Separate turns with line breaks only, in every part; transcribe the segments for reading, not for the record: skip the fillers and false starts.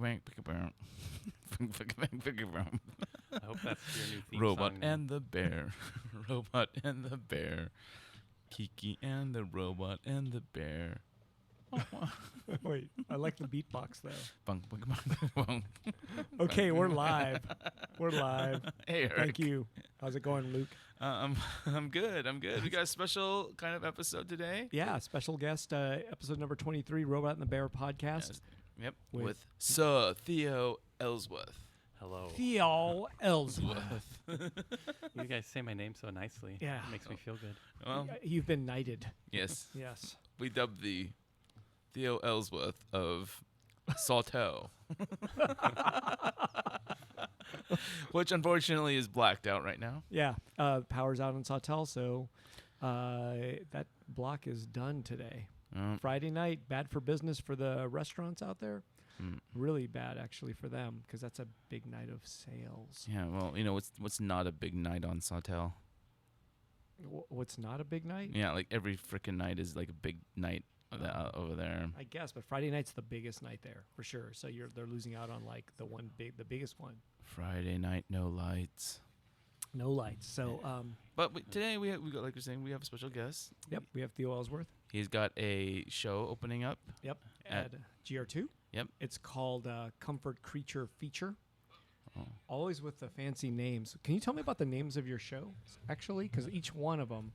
I hope that's your new theme
Robot
song.
and the bear. Robot and the bear. Kiki and the robot and the bear.
Wait, I like the beatbox though.
Bunk, bunk, bunk, bunk.
Okay, we're live. We're live.
Hey, Eric.
Thank you. How's it going, Luke?
I'm good. We got a special kind of episode today.
Yeah, special guest, episode number 23, Robot and the Bear podcast.
Yes. Yep.
With
With Sir Theo Ellsworth.
Hello.
Theo Ellsworth.
You guys say my name so nicely.
Yeah.
It makes me feel good.
Well,
You've been knighted.
yes.
Yes.
We dubbed the Theo Ellsworth of Sawtell. Which unfortunately is blacked out right now.
Yeah. Power's out on Sawtell, so that block is done today. Friday night, bad for business for the restaurants out there. Really bad, actually, for them, because that's a big night of sales.
Yeah, well, you know, what's not a big night on Sawtell?
What's not a big night?
Yeah, like every freaking night is like a big night over there.
I guess, but Friday night's the biggest night there for sure. So they're losing out on like the biggest one.
Friday night, no lights.
No lights. So
But today we got, like you're saying, we have a special guest.
yep, we have Theo Ellsworth.
He's got a show opening up.
Yep,
At-
at GR2.
Yep.
It's called Comfort Creature Feature.
Oh.
Always with the fancy names. Can you tell me about the names of your shows, actually? Because each one of them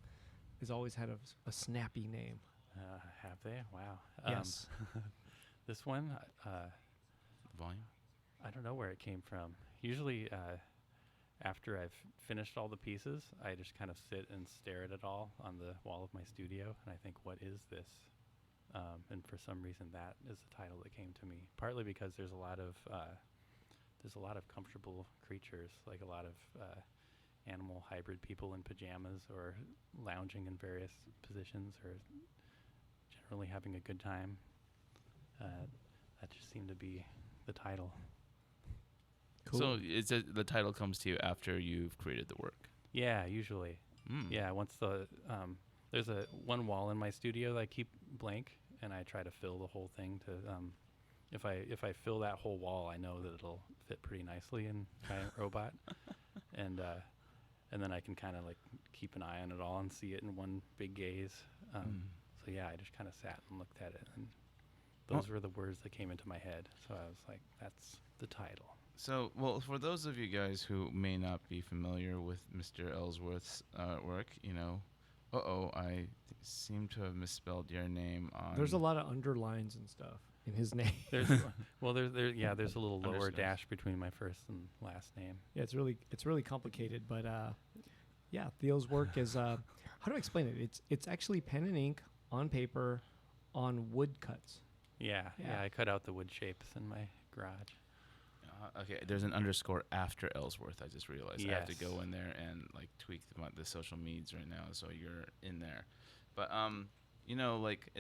has always had a snappy name.
Have they? Wow.
Yes.
This one,
Volume.
I don't know where it came from. Usually, after I've finished all the pieces, I just kind of sit and stare at it all on the wall of my studio, and I think, what is this? And for some reason, that is the title that came to me. Partly because there's a lot of comfortable creatures, like a lot of animal hybrid people in pajamas or lounging in various positions or generally having a good time. That just seemed to be the title.
Cool.
So the title comes to you after you've created the work.
Yeah, usually. Yeah, once there's one wall in my studio that I keep blank, and I try to fill the whole thing to if I fill that whole wall, I know that it'll fit pretty nicely in Giant Robot, and then I can kind of like keep an eye on it all and see it in one big gaze. So yeah, I just kind of sat and looked at it, and those were the words that came into my head. So I was like, that's the title.
So, well, for those of you guys who may not be familiar with Mr. Ellsworth's work, you know, I seem to have misspelled your name on.
There's a lot of underlines and stuff in his name.
There's there's a little lower
Understood.
dash between my first and last name.
Yeah, it's really complicated, but yeah, Theo's work is how do I explain it? It's actually pen and ink on paper on wood cuts.
Yeah,
Yeah.
I cut out the wood shapes in my garage.
Okay, there's an underscore after Ellsworth. I just realized I have to
Yes.
go in there and like tweak the social medias right now, so you're in there. But you know, like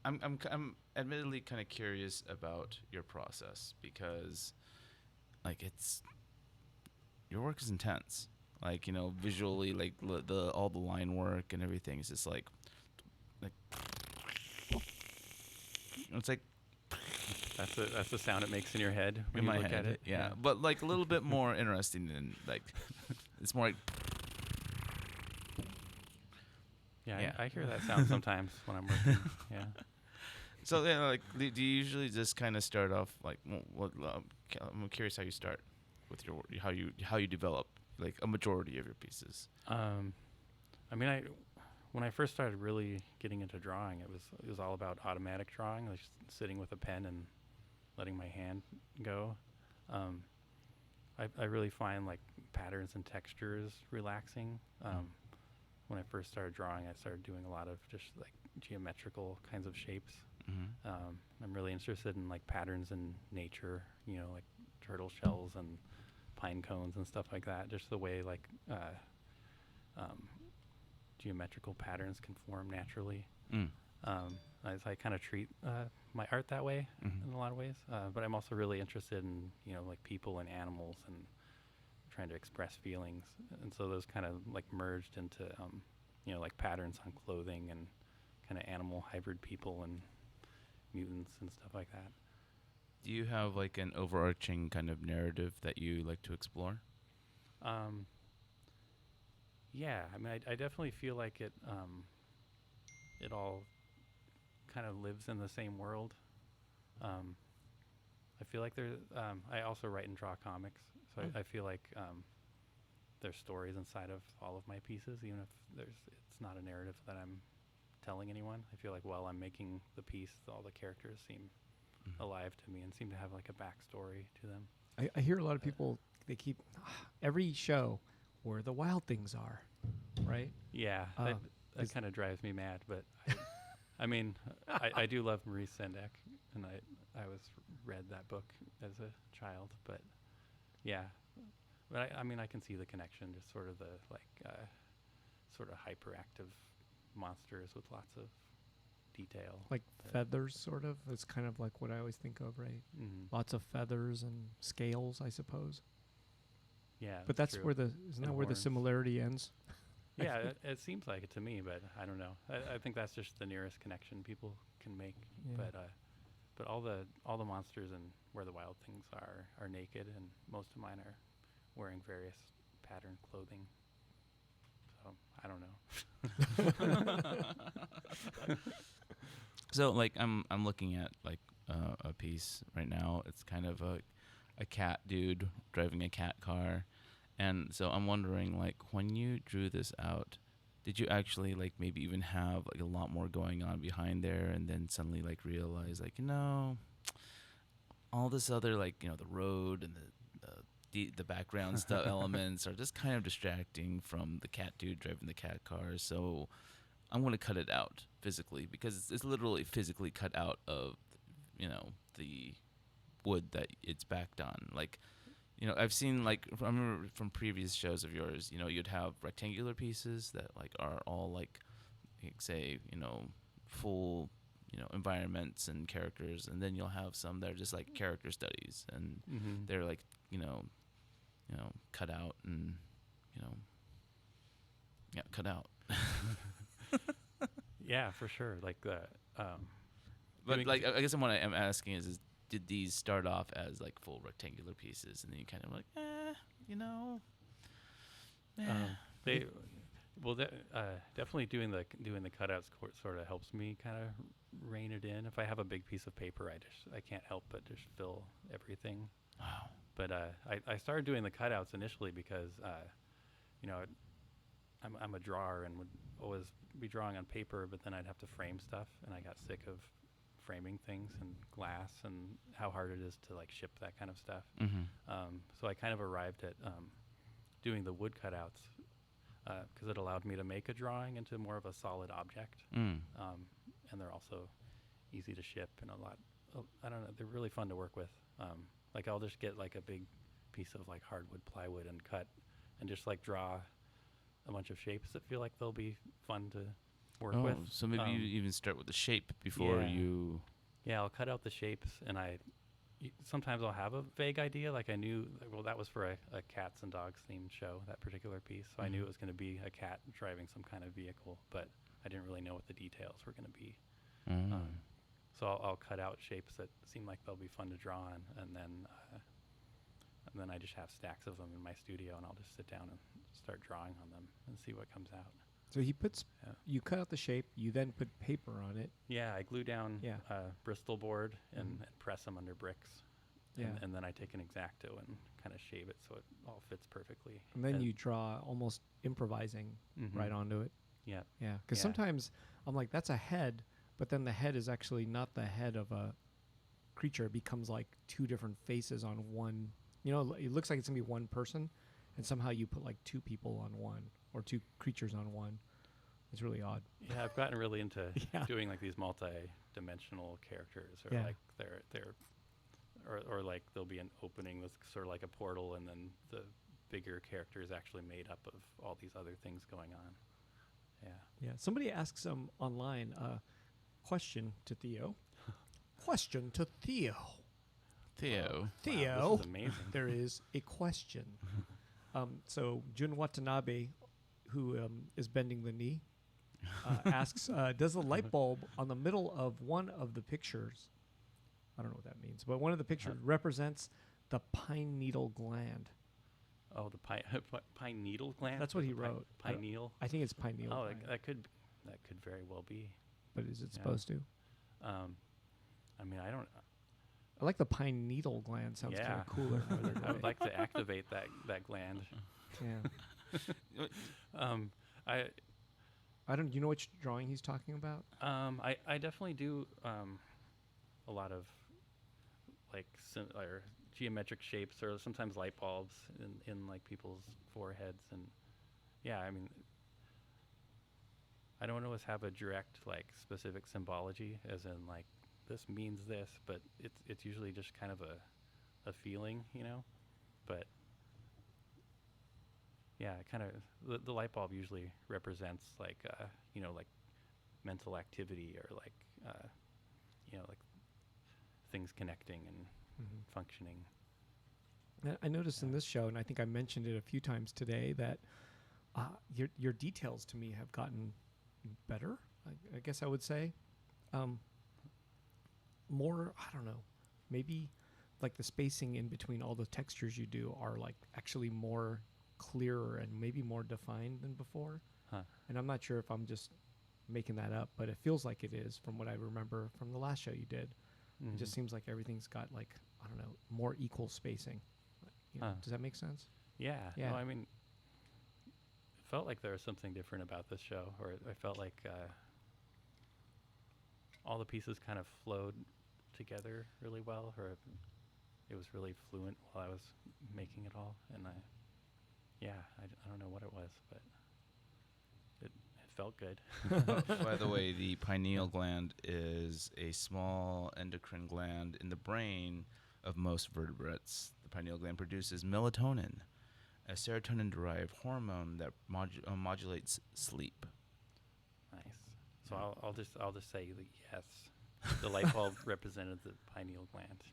I'm admittedly kind of curious about your process because, like, your work is intense. Like, you know, visually, like all the line work and everything is just like it's like.
That's the sound it makes in your head when
In
you
my
look
head,
at it.
yeah. But like a little bit more interesting than like, it's more like.
Yeah. I hear that sound sometimes when I'm working. Yeah.
So yeah, like, do you usually just kind of start off like, I'm curious how you start with your how you develop like a majority of your pieces.
I mean, when I first started really getting into drawing, it was all about automatic drawing, like just sitting with a pen and letting my hand go. I really find like patterns and textures relaxing. When I first started drawing, I started doing a lot of just like geometrical kinds of shapes.
Mm-hmm.
I'm really interested in like patterns in nature, you know, like turtle shells and pine cones and stuff like that. Just the way like geometrical patterns can form naturally. I kind of treat my art that way in a lot of ways. But I'm also really interested in, you know, like people and animals and trying to express feelings. And so those kind of like merged into, you know, like patterns on clothing and kind of animal hybrid people and mutants and stuff like that.
Do you have like an overarching kind of narrative that you like to explore?
Yeah, I mean, I definitely feel like it all kind of lives in the same world. I feel like I also write and draw comics, so I feel like there's stories inside of all of my pieces, even if it's not a narrative that I'm telling anyone. I feel like while I'm making the piece, all the characters seem alive to me and seem to have like a backstory to them.
I hear a lot of people, they keep every show where the wild things are, right?
Yeah, that kind of drives me mad, but I mean, I do love Maurice Sendak, and I read that book as a child, but yeah. But I mean, I can see the connection, just sort of the sort of hyperactive monsters with lots of detail.
Like feathers, sort of. It's kind of like what I always think of, right?
Mm-hmm.
Lots of feathers and scales, I suppose.
Yeah,
but that's
true.
isn't that where the similarity ends?
Yeah, it seems like it to me, but I don't know. I think that's just the nearest connection people can make. Yeah. But all the monsters and where the wild things are naked, and most of mine are wearing various patterned clothing. So I don't know.
So like I'm looking at like a piece right now. It's kind of a cat dude driving a cat car. And so I'm wondering, like, when you drew this out, did you actually, like, maybe even have, like, a lot more going on behind there and then suddenly, like, realize, like, all this other, like, the road and the background stuff elements are just kind of distracting from the cat dude driving the cat car, so I'm going to cut it out physically because it's literally physically cut out of, the wood that it's backed on. Like, I've seen, like, I remember from previous shows of yours, you'd have rectangular pieces that, like, are all, like say, full, environments and characters, and then you'll have some that are just, like, character studies, and they're, like, cut out and, cut out.
Yeah, for sure. Like,
but, like, I guess what I'm asking is did these start off as like full rectangular pieces, and then you kind of like,
definitely doing the cutouts sort of helps me kind of rein it in. If I have a big piece of paper, I can't help but just fill everything.
Wow.
But I started doing the cutouts initially because I'm a drawer and would always be drawing on paper, but then I'd have to frame stuff, and I got sick of framing things and glass and how hard it is to like ship that kind of stuff. So I kind of arrived at doing the wood cutouts because it allowed me to make a drawing into more of a solid object. And they're also easy to ship and I don't know, they're really fun to work with. Like I'll just get like a big piece of like hardwood plywood and cut and just like draw a bunch of shapes that feel like they'll be fun to work with.
So maybe you even start with the shape before you...
Yeah, I'll cut out the shapes, and sometimes I'll have a vague idea. Like I knew, that was for a cats and dogs themed show, that particular piece. So I knew it was going to be a cat driving some kind of vehicle, but I didn't really know what the details were going to be. So I'll cut out shapes that seem like they'll be fun to draw on, and then I just have stacks of them in my studio, and I'll just sit down and start drawing on them and see what comes out.
So you cut out the shape, you then put paper on it.
Yeah, I glue down Bristol board and press them under bricks. Yeah. And then I take an X-Acto and kind of shave it so it all fits perfectly.
And then you draw almost improvising right onto it.
Yeah.
Yeah, because sometimes I'm like, that's a head, but then the head is actually not the head of a creature. It becomes like two different faces on one. It looks like it's going to be one person, and somehow you put like two people on one or two creatures on one. It's really odd.
Yeah, I've gotten really into doing like these multi-dimensional characters, or like they're or like there'll be an opening that's sort of like a portal, and then the bigger character is actually made up of all these other things going on. Yeah.
Yeah. Somebody asks online question to Theo. Question to Theo.
Theo.
Theo.
Wow, this is amazing.
There is a question. So Jun Watanabe, who is bending the knee, asks, does the light bulb on the middle of one of the pictures I don't know what that means, but one of the pictures represents the pine needle gland.
Oh, the pine needle gland.
That's what he wrote.
Pineal.
I think it's pineal.
Oh,
gland.
that could very well be.
But is it supposed to?
I mean, I don't.
I like the pine needle gland. Sounds kind of cooler.
I would like to activate that gland.
Yeah.
I
don't. You know which drawing he's talking about?
I definitely do a lot of like or geometric shapes, or sometimes light bulbs in like people's foreheads, and yeah, I mean, I don't always have a direct like specific symbology, as in like this means this, but it's usually just kind of a feeling, you know. But yeah, kind of the light bulb usually represents like you know, like mental activity, or like you know, like things connecting and functioning.
I noticed in this show, and I think I mentioned it a few times today, that your details to me have gotten better. I guess I would say more. I don't know. Maybe like the spacing in between all the textures you do are like actually more clearer and maybe more defined than before. And I'm not sure if I'm just making that up, but it feels like it is from what I remember from the last show you did. It just seems like everything's got like, I don't know, more equal spacing. You know, does that make sense?
Yeah. No, I mean, it felt like there was something different about this show, or I felt like all the pieces kind of flowed together really well, or it was really fluent while I was making it all. And I don't know what it was, but it felt good.
By the way, the pineal gland is a small endocrine gland in the brain of most vertebrates. The pineal gland produces melatonin, a serotonin-derived hormone that modulates sleep.
Nice. So I'll just say that yes, the light bulb represented the pineal gland,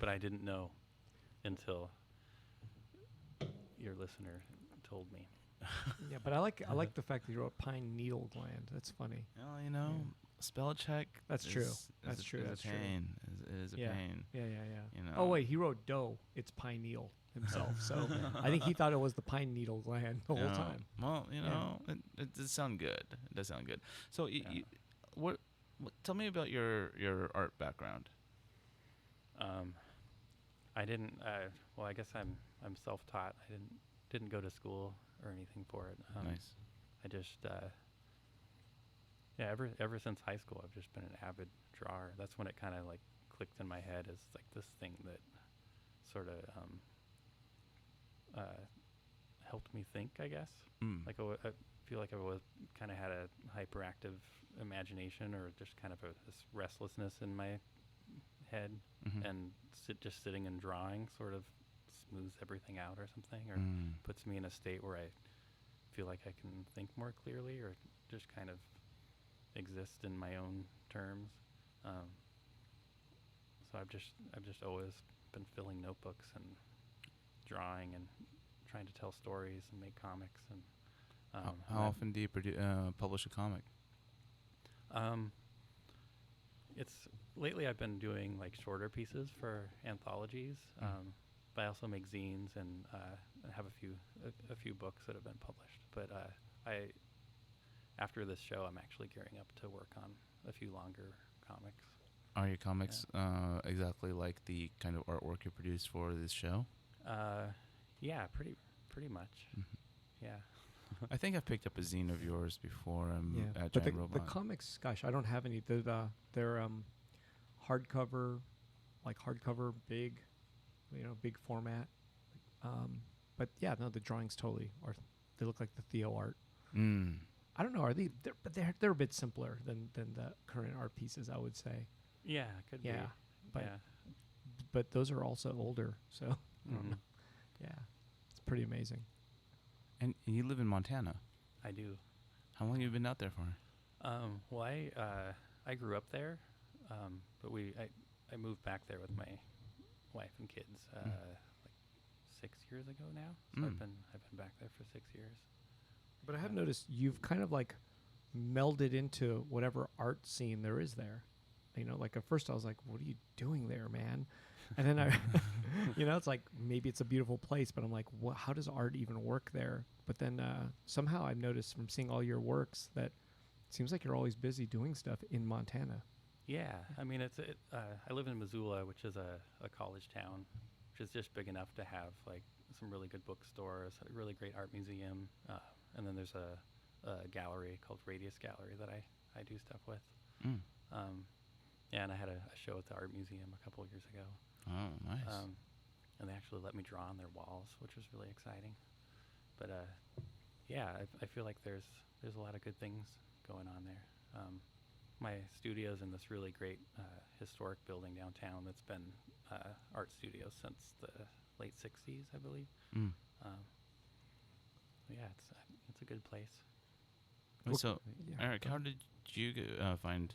but I didn't know until your listener told me.
Yeah, but I like the fact that you wrote pine needle gland. That's funny.
Well, you know, spell check.
That's true. That's true.
It is a pain.
Yeah.
You know.
Oh wait, he wrote dough. It's pineal himself. So I think he thought it was the pine needle gland the whole time.
Well, you know, it does sound good. It does sound good. So, what? Tell me about your art background.
I didn't. Well, I guess I'm self-taught. I didn't go to school or anything for it.
Nice.
I just ever since high school, I've just been an avid drawer. That's when it kind of like clicked in my head as like this thing that sort of helped me think, I guess. Like I feel like I was kind of had a hyperactive imagination, or just kind of this restlessness in my head, and just sitting and drawing sort of smooths everything out or something, or puts me in a state where I feel like I can think more clearly, or just kind of exist in my own terms. So I've just always been filling notebooks and drawing and trying to tell stories and make comics. And
how often do you publish a comic?
It's lately I've been doing like shorter pieces for anthologies, but I also make zines and have a few books that have been published. But after this show, I'm actually gearing up to work on a few longer comics.
Are your comics exactly like the kind of artwork you produce for this show?
Yeah, pretty much. Yeah.
I think I've picked up a zine of yours before. At
but
Giant Robot.
the comics, gosh, I don't have any. They're hardcover, big, big format. But yeah, no, the drawings totally are. They look like the Theo art. I don't know. Are they? They're a bit simpler than the current art pieces, I would say.
Yeah, could be.
But those are also older, so I don't know. Yeah, it's pretty amazing.
And you live in Montana.
I do.
How long have you been out there for?
Well, I grew up there, but I moved back there with my wife and kids like 6 years ago now. So I've been back there for 6 years.
But I have noticed you've kind of like melded into whatever art scene there is there. like at first I was like, what are you doing there, man? And then I, it's like maybe it's a beautiful place, but I'm like, how does art even work there? But then somehow I've noticed from seeing all your works that it seems like you're always busy doing stuff in Montana.
Yeah, I mean, I live in Missoula, which is a college town, which is just big enough to have like some really good bookstores, a really great art museum, and then there's a gallery called Radius Gallery that I do stuff with. Yeah, and I had a show at the art museum a couple of years ago.
Oh, nice.
And they actually let me draw on their walls, which was really exciting. But yeah, I feel like there's a lot of good things going on there. My studio's in this really great historic building downtown that's been art studios since the late 60s, I believe. Yeah, it's a good place.
So, Eric, how did you find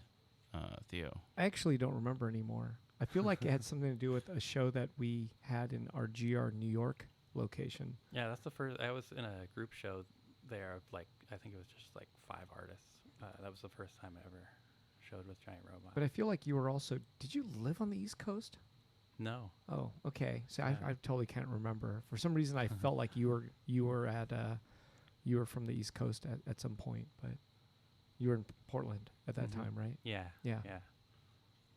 Theo?
I actually don't remember anymore. I feel like it had something to do with a show that we had in our GR New York location.
Yeah, that's the first. I was in a group show there of like, I think it was just like 5 artists. That was the first time I ever showed with Giant Robot.
But I feel like you were also, did you live on the East Coast?
No.
Oh, okay. So I totally can't remember. For some reason, I felt like you were from the East Coast at some point, but you were in Portland at that time, right?
Yeah.
Yeah.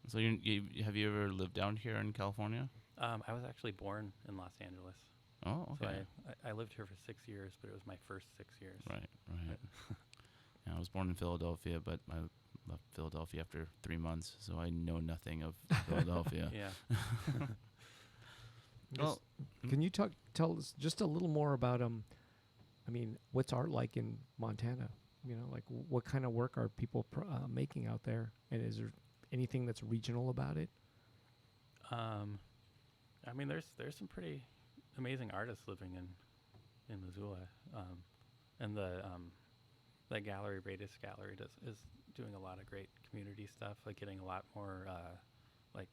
So have you ever lived down here in California?
I was actually born in Los Angeles.
Oh, okay.
So I lived here for 6 years, but it was my first 6 years.
Right. Yeah, I was born in Philadelphia, but I left Philadelphia after 3 months, so I know nothing of Philadelphia.
Yeah.
Well,
can you tell us just a little more about I mean, what's art like in Montana? Like what kind of work are people making out there, and is there anything that's regional about it?
I mean, there's some pretty amazing artists living in Missoula, and the gallery, Radius Gallery, is doing a lot of great community stuff, like getting a lot more like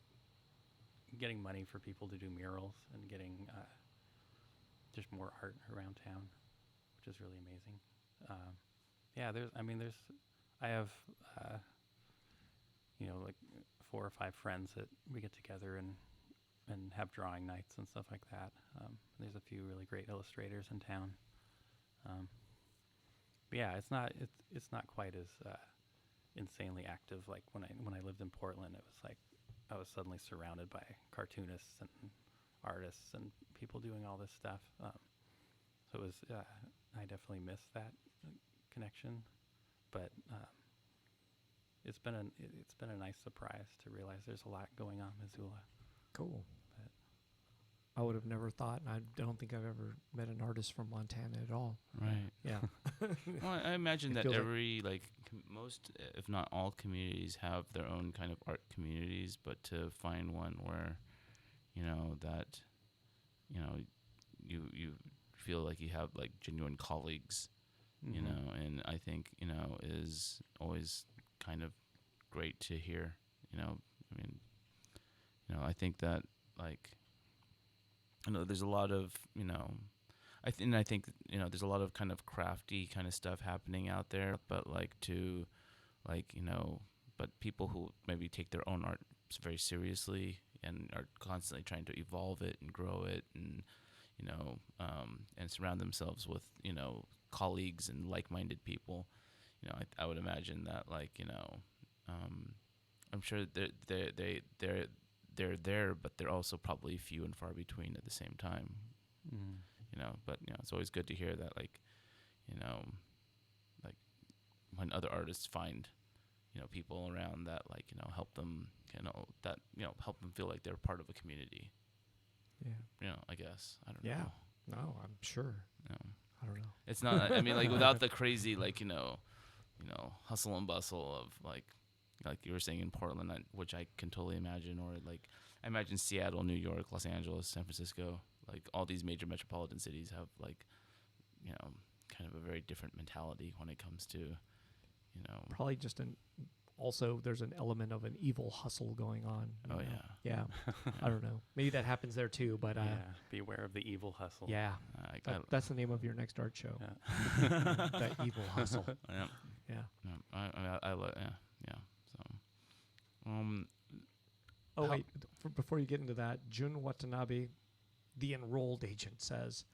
getting money for people to do murals and getting just more art around town, which is really amazing. Yeah, I have like 4 or 5 friends that we get together and have drawing nights and stuff like that. There's a few really great illustrators in town. But yeah, it's not quite as insanely active. Like when I lived in Portland, it was like I was suddenly surrounded by cartoonists and artists and people doing all this stuff. So it was I definitely missed that connection, but it's been a nice surprise to realize there's a lot going on in Missoula.
Cool. But I would have never thought, and I don't think I've ever met an artist from Montana at all.
Right.
Yeah.
Well, I imagine that every most, if not all, communities have their own kind of art communities, but to find one where, that, you feel like you have like genuine colleagues, and I think, is always kind of great to hear, I think that there's a lot of, I think there's a lot of kind of crafty kind of stuff happening out there, but but people who maybe take their own art very seriously and are constantly trying to evolve it and grow it and, and surround themselves with, colleagues and like-minded people. I would imagine that I'm sure they're there, but they're also probably few and far between at the same time. But it's always good to hear that when other artists find people around that help them help them feel like they're part of a community. I guess I don't know.
No, I'm sure. I don't know.
It's not. I mean, without the crazy hustle and bustle of like you were saying in Portland, which I can totally imagine, or I imagine Seattle, New York, Los Angeles, San Francisco, all these major metropolitan cities have kind of a very different mentality when it comes to
probably just also there's an element of an evil hustle going on.
Oh
yeah. I don't know. Maybe that happens there too, but
beware of the evil hustle.
Yeah, that's the name of your next art show.
Yeah.
That evil hustle.
Yeah.
Yeah.
I love. Yeah. So,
Oh, wait. Before you get into that, Jun Watanabe, the enrolled agent, says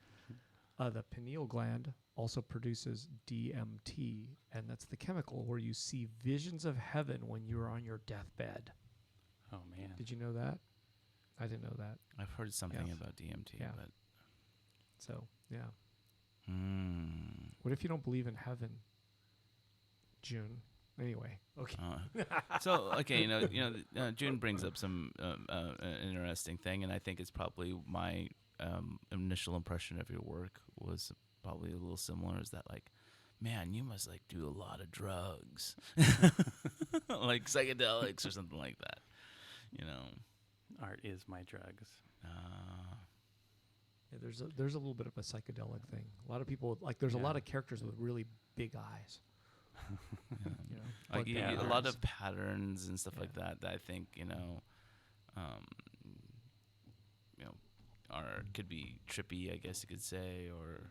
the pineal gland also produces DMT, and that's the chemical where you see visions of heaven when you're on your deathbed.
Oh, man.
Did you know that? I didn't know that.
I've heard something about DMT,
Yeah.
but
So, yeah. What if you don't believe in heaven, June? Anyway, okay.
So okay, June brings up some interesting thing, and I think it's probably my initial impression of your work was probably a little similar. Is that like, man, you must like do a lot of drugs, like psychedelics or something like that, you know?
Art is my drugs.
Yeah, there's a little bit of a psychedelic thing. A lot of people there's a lot of characters with really big eyes. You know,
Like
Yeah.
a lot of patterns and stuff like that I think are could be trippy, I guess you could say, or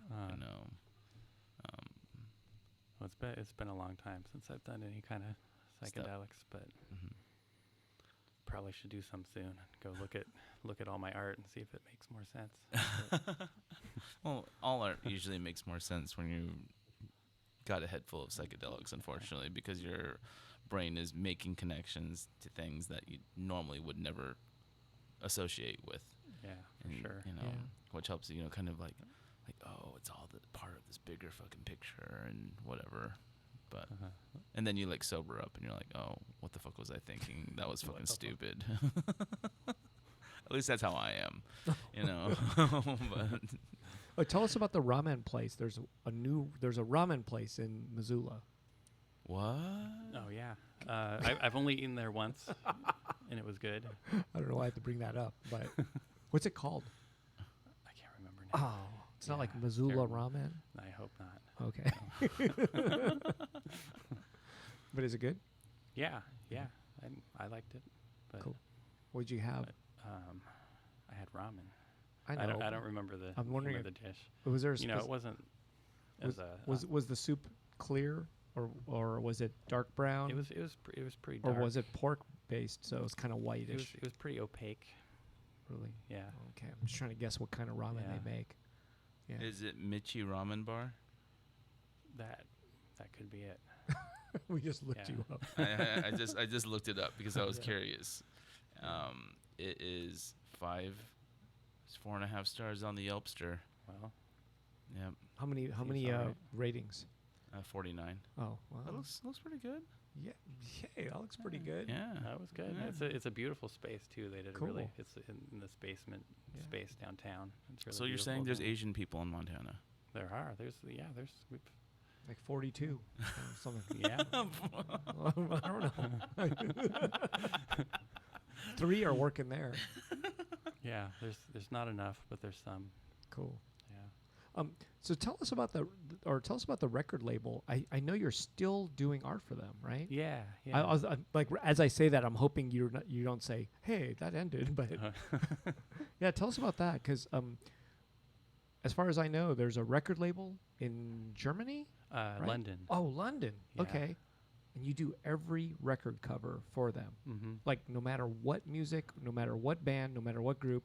Well, it's been a long time since I've done any kind of psychedelics, but probably should do some soon. Go look at all my art and see if it makes more sense.
Well, all art usually makes more sense when you got a head full of psychedelics, unfortunately, because your brain is making connections to things that you normally would never associate with.
Yeah, for sure.
Which helps you, kind of like, oh, it's all the part of this bigger fucking picture and whatever. But and then you like sober up and you're like, oh, what the fuck was I thinking? That was fucking stupid. At least that's how I am, But
tell us about the ramen place. There's a ramen place in Missoula.
what?
Oh yeah, I've only eaten there once, and it was good.
I don't know why I have to bring that up, but what's it called?
I can't remember now.
Oh, it's not like Missoula ramen.
I hope not.
Okay. But is it good?
Yeah, I liked it. But
Cool. What'd you have?
I had ramen.
I know.
I don't remember the.
I'm wondering
name of the dish.
Was there?
It wasn't.
Was the soup clear or was it dark brown?
It was pretty
or
dark.
was it pork based? So it was kind of whitish.
It was pretty opaque.
Really?
Yeah.
Okay. I'm just trying to guess what kind of ramen they make. Yeah.
Is it Michi Ramen Bar?
That could be it.
We just looked you up.
I just looked it up because I was curious. It is 4.5 stars on the Yelpster.
Well.
Yep.
How many ratings?
49.
Oh, wow.
That looks pretty good.
Yeah. Hey, that looks pretty good.
Yeah.
That was good.
Yeah.
It's a beautiful space too. They did
Cool.
it's in this basement space downtown. It's really
So you're saying there's Asian people in Montana?
There are. There's
Like 42 or something.
yeah.
I don't know. 3 are working there.
Yeah, there's not enough, but there's some.
Cool.
Yeah.
So tell us about the record label. I know you're still doing art for them, right?
Yeah.
I was like, as I say that, I'm hoping you don't say, "Hey, that ended." But yeah, tell us about that, because as far as I know, there's a record label in Germany. Right?
London.
Oh, London.
Yeah.
Okay. And you do every record cover for them.
Mm-hmm.
Like, no matter what music, no matter what band, no matter what group,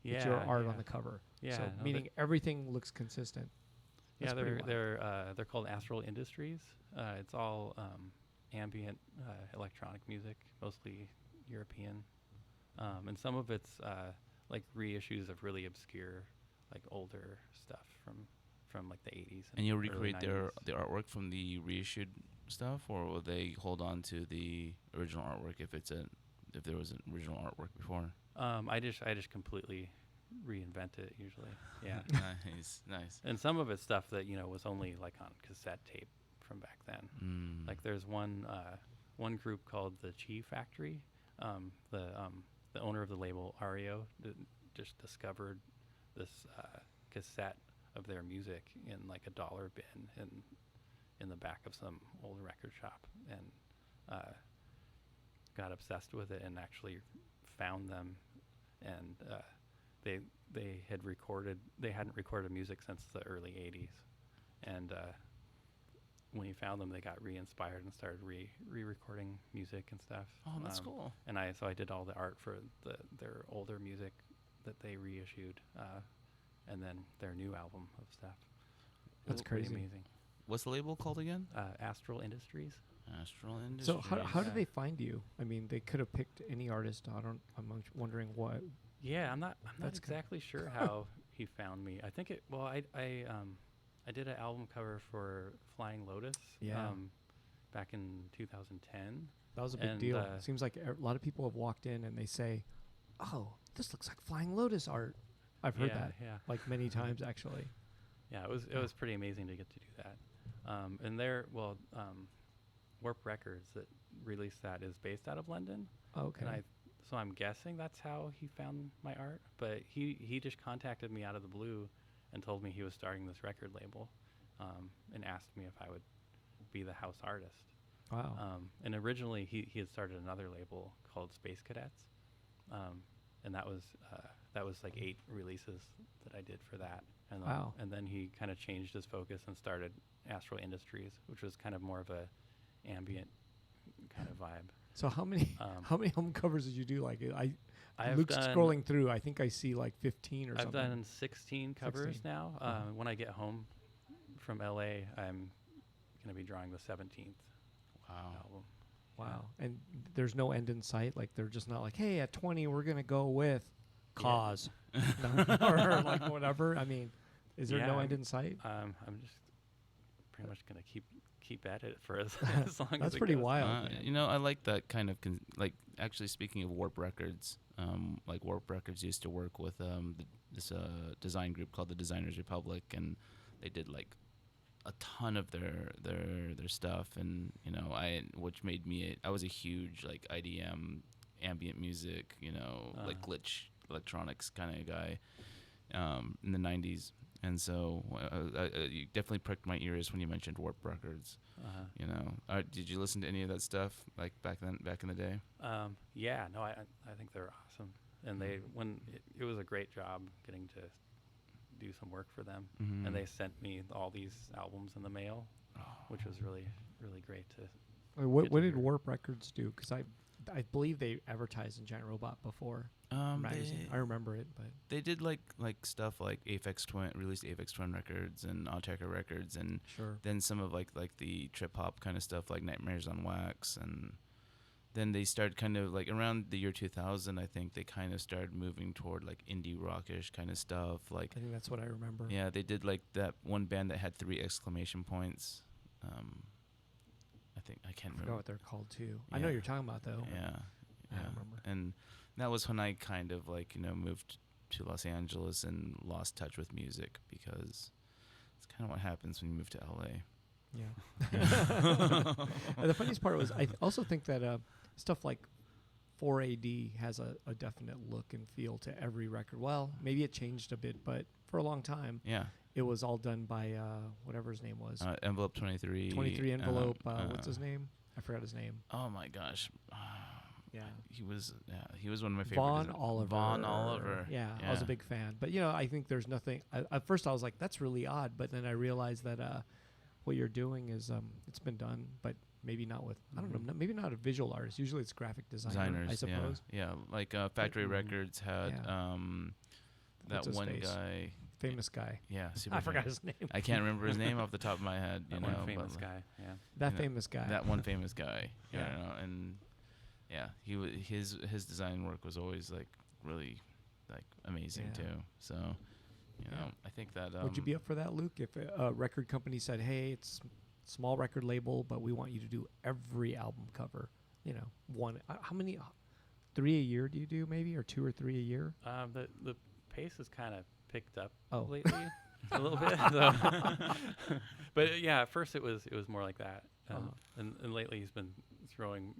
it's your art on the cover.
Yeah.
So meaning everything looks consistent.
Yeah,
That's
they're called Astral Industries. It's all ambient electronic music, mostly European, and some of it's like reissues of really obscure, like older stuff from like the 80s.
And you'll
early
recreate
90s.
their artwork from the reissued stuff, or will they hold on to the original artwork if there was an original artwork before?
I just completely reinvent it usually. Yeah.
Nice.
And some of it's stuff that was only like on cassette tape from back then. Like there's one group called the Chueh Factory. The owner of the label, Ario, just discovered this cassette of their music in like a dollar bin in the back of some old record shop, and got obsessed with it and actually found them, and they hadn't recorded music since the early 80s, and when he found them, they got re-inspired and started re-recording music and stuff.
Oh, that's cool.
And I did all the art for their older music that they reissued, and then their new album of stuff.
That's crazy.
Amazing.
What's the label called again?
Astral Industries.
Astral Industries.
So how did they find you? I mean, they could have picked any artist. I'm wondering what.
Yeah, I'm not
That's
exactly sure how he found me. I think I did an album cover for Flying Lotus.
Yeah.
Back in 2010.
That was a big deal. Seems like a lot of people have walked in and they say, "Oh, this looks like Flying Lotus art." I've heard that like many times actually.
Yeah, it was pretty amazing to get to do that. And Warp Records that released that is based out of London.
Oh, okay.
And so I'm guessing that's how he found my art. But he just contacted me out of the blue and told me he was starting this record label, and asked me if I would be the house artist.
Wow.
And originally he had started another label called Space Cadets, and that was like 8 releases that I did for that. And
wow.
And then he kind of changed his focus and started Astral Industries, which was kind of more of a ambient kind of vibe.
So how many home covers did you do? Like
I've
Luke's scrolling through. I think I see like 15 or
I've
something.
I've done 16 covers
16.
now. When I get home from LA, I'm going to be drawing the 17th album.
Wow. And there's no end in sight. Like they're just not like, hey, at 20 we're going to go with Cause or like whatever. I mean, is there no end in sight?
I'm just pretty much going to keep at it for as long as
That's
it
pretty
goes.
wild.
I like that kind of like actually speaking of Warp Records, like Warp Records used to work with this design group called the Designers Republic, and they did like a ton of their stuff, and which made me I was a huge like IDM ambient music, like glitch electronics kind of guy in the 90s. And so you definitely pricked my ears when you mentioned Warp Records. Did you listen to any of that stuff like back in the day?
Yeah, no, I think they're awesome, and it was a great job getting to do some work for them, and they sent me all these albums in the mail, which was really really great to.
What did Warp Records do? Because I believe they advertised in Giant Robot before. Magazine. I remember it, but
they did like stuff like Aphex Twin, released Aphex Twin Records and Autechre Records, and then some of like the trip hop kind of stuff like Nightmares on Wax, and then they started kind of like around the year 2000. I think they kind of started moving toward like indie rockish kind of stuff. Like
I think that's what I remember.
Yeah, they did like that one band that had 3 exclamation points. I can't remember
what they're called too. I know what you're talking about though.
Yeah.
I remember.
And that was when I kind of like moved to Los Angeles and lost touch with music, because it's kind of what happens when you move to LA.
Yeah. And the funniest part was I also think that stuff like 4AD has a definite look and feel to every record. Well, maybe it changed a bit, but for a long time, it was all done by whatever his name was.
Envelope 23.
23 Envelope. What's his name? I forgot his name.
Oh my gosh.
Yeah.
He was one of my favorites.
Vaughn Oliver. Yeah, I was a big fan. But I think there's nothing. At first I was like, that's really odd, but then I realized that what you're doing is it's been done, but maybe not with I don't know, maybe not a visual artist. Usually it's graphic designers, I suppose.
Yeah. Like Factory Records had that one
face?
Guy.
Famous guy.
Yeah,
I forgot his name.
I can't remember his name off the top of my head.
One famous guy. Yeah.
That famous guy.
That one famous guy. And his design work was always like really like amazing too. So, I think that.
Would you be up for that, Luke? If a record company said, "Hey, it's small record label, but we want you to do every album cover." One. How many? 3 a year do you do maybe, or 2 or 3 a year?
The pace has kind of picked up
Oh.
lately a little bit. So but yeah, at first it was more like that, and lately he's been throwing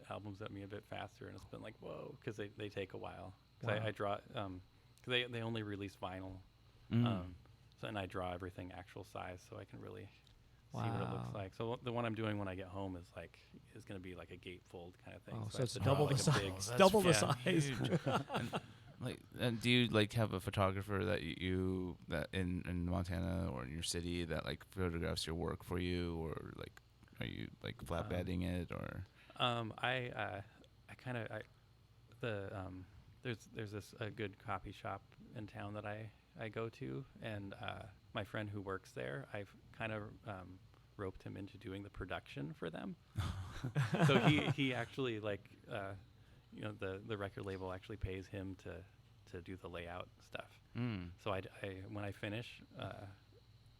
albums at me a bit faster, and it's been like whoa, because they take a while. Cause I draw because they only release vinyl, so and I draw everything actual size, so I can really see what it looks like. So the one I'm doing when I get home is going to be like a gatefold kind of thing.
Oh, so it's
I
double
draw
the
like a
size. Double the size.
Huge. And Like, and do you like have a photographer that you that in Montana or in your city that like photographs your work for you, or like are you like flatbedding it or?
There's this a good coffee shop in town that I go to, and my friend who works there, I've kind of roped him into doing the production for them. So he actually the record label actually pays him to do the layout stuff. So I when I finish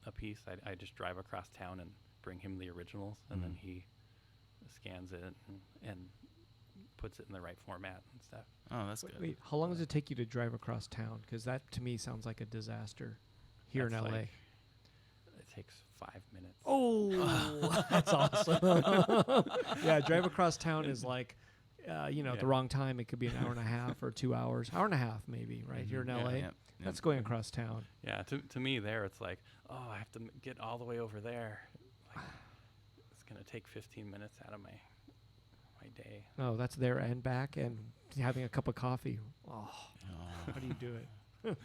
a piece, I just drive across town and bring him the originals, and then he scans it and puts it in the right format and stuff.
Oh, that's good.
Wait, how long does it take you to drive across town? Because that to me sounds like a disaster here in LA.
It takes 5 minutes.
Oh, that's awesome. Yeah, drive across town is like, at the wrong time, it could be an hour and a half or 2 hours, hour and a half maybe, right here in LA. That's going across town.
Yeah, to me there, it's like, oh, I have to get all the way over there. Like, it's going to take 15 minutes out of my day.
Oh, that's there and back and having a cup of coffee. Oh, how do you do it?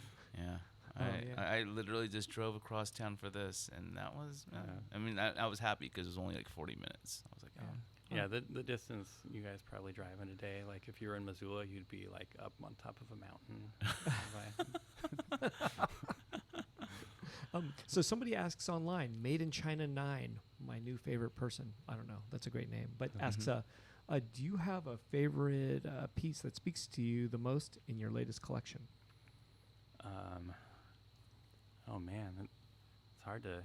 I literally just drove across town for this, and that was, I mean, I was happy because it was only like 40 minutes. I was like,
Yeah, the distance you guys probably drive in a day, like if you were in Missoula, you'd be like up on top of a mountain.
So somebody asks online, Made in China 9, my new favorite person. I don't know. That's a great name. But asks, do you have a favorite piece that speaks to you the most in your latest collection?
Oh, man. It's hard to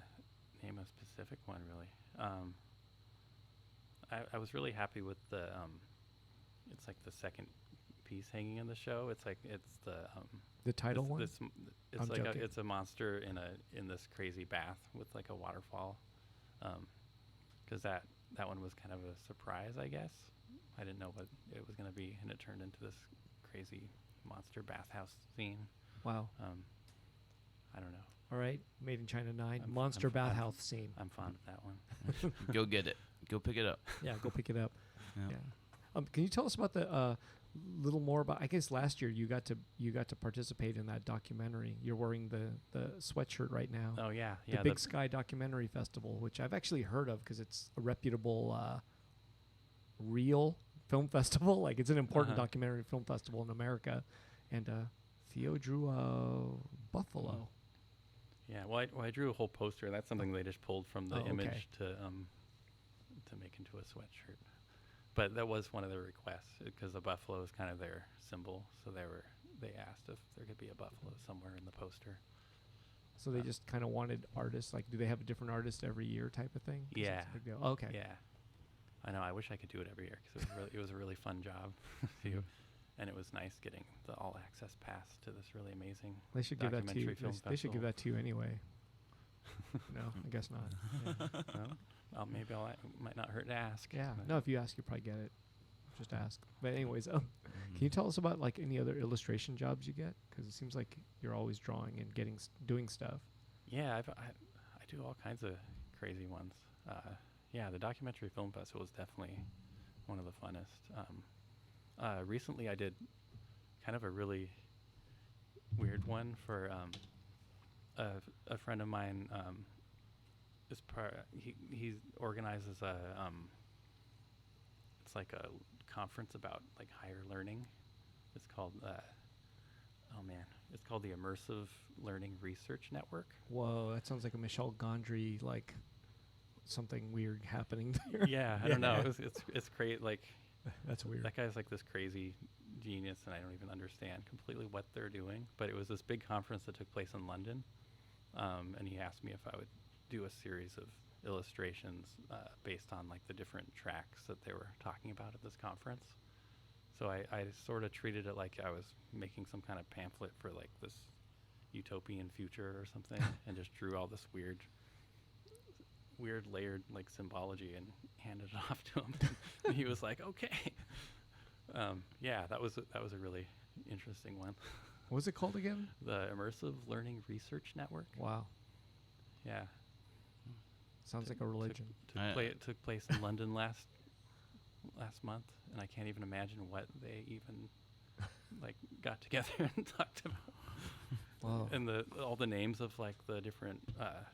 name a specific one, really. I was really happy with it's like the second piece hanging in the show. It's
the title one?
It's a monster in this crazy bath with like a waterfall. Because that one was kind of a surprise, I guess. I didn't know what it was going to be, and it turned into this crazy monster bathhouse scene.
Wow.
I don't know.
All right, Made in China 9, monster bathhouse scene.
I'm fond of that one.
Go get it. Go pick it up.
Yeah, go pick it up. Yeah. Can you tell us about the little more about? I guess last year you got to participate in that documentary. You're wearing the sweatshirt right now.
Oh yeah,
the Big Sky Documentary Festival, which I've actually heard of because it's a reputable, real film festival. Like it's an important documentary film festival in America, and Theo drew a buffalo.
Yeah, well, I drew a whole poster. That's something they just pulled from the image to make into a sweatshirt. But that was one of their requests because the buffalo is kind of their symbol. So they asked if there could be a buffalo somewhere in the poster.
So they just kind of wanted artists. Like, do they have a different artist every year type of thing?
Yeah.
Okay.
Yeah. I know. I wish I could do it every year because it was a really fun job too. And it was nice getting the all access pass to this really amazing
They should give that to you. They should give that to you anyway. No, I guess not. Yeah.
Well, maybe might not hurt to ask.
Yeah. No, if you ask, you probably get it. Just ask. But anyways, can you tell us about like any other illustration jobs you get? Because it seems like you're always drawing and doing stuff.
Yeah, I do all kinds of crazy ones. Yeah, the documentary film festival was definitely one of the funnest. Recently, I did kind of a really weird one for a friend of mine. He organizes it's like a conference about like higher learning. It's called it's called the Immersive Learning Research Network.
Whoa, that sounds like a Michel Gondry, like something weird happening there.
Yeah, I don't know. It's great. Like
that's weird.
That guy's like this crazy genius, and I don't even understand completely what they're doing. But it was this big conference that took place in London, and he asked me if I would do a series of illustrations based on like the different tracks that they were talking about at this conference. So I sort of treated it like I was making some kind of pamphlet for like this utopian future or something, and just drew all this weird layered like symbology and handed it off to him. And he was like, okay. Yeah, that was a really interesting one.
What was it called again?
The Immersive Learning Research Network.
Wow.
Yeah.
Sounds like a religion.
It took place in London last month, and I can't even imagine what they even like got together and talked about.
Wow.
And all the names of like the different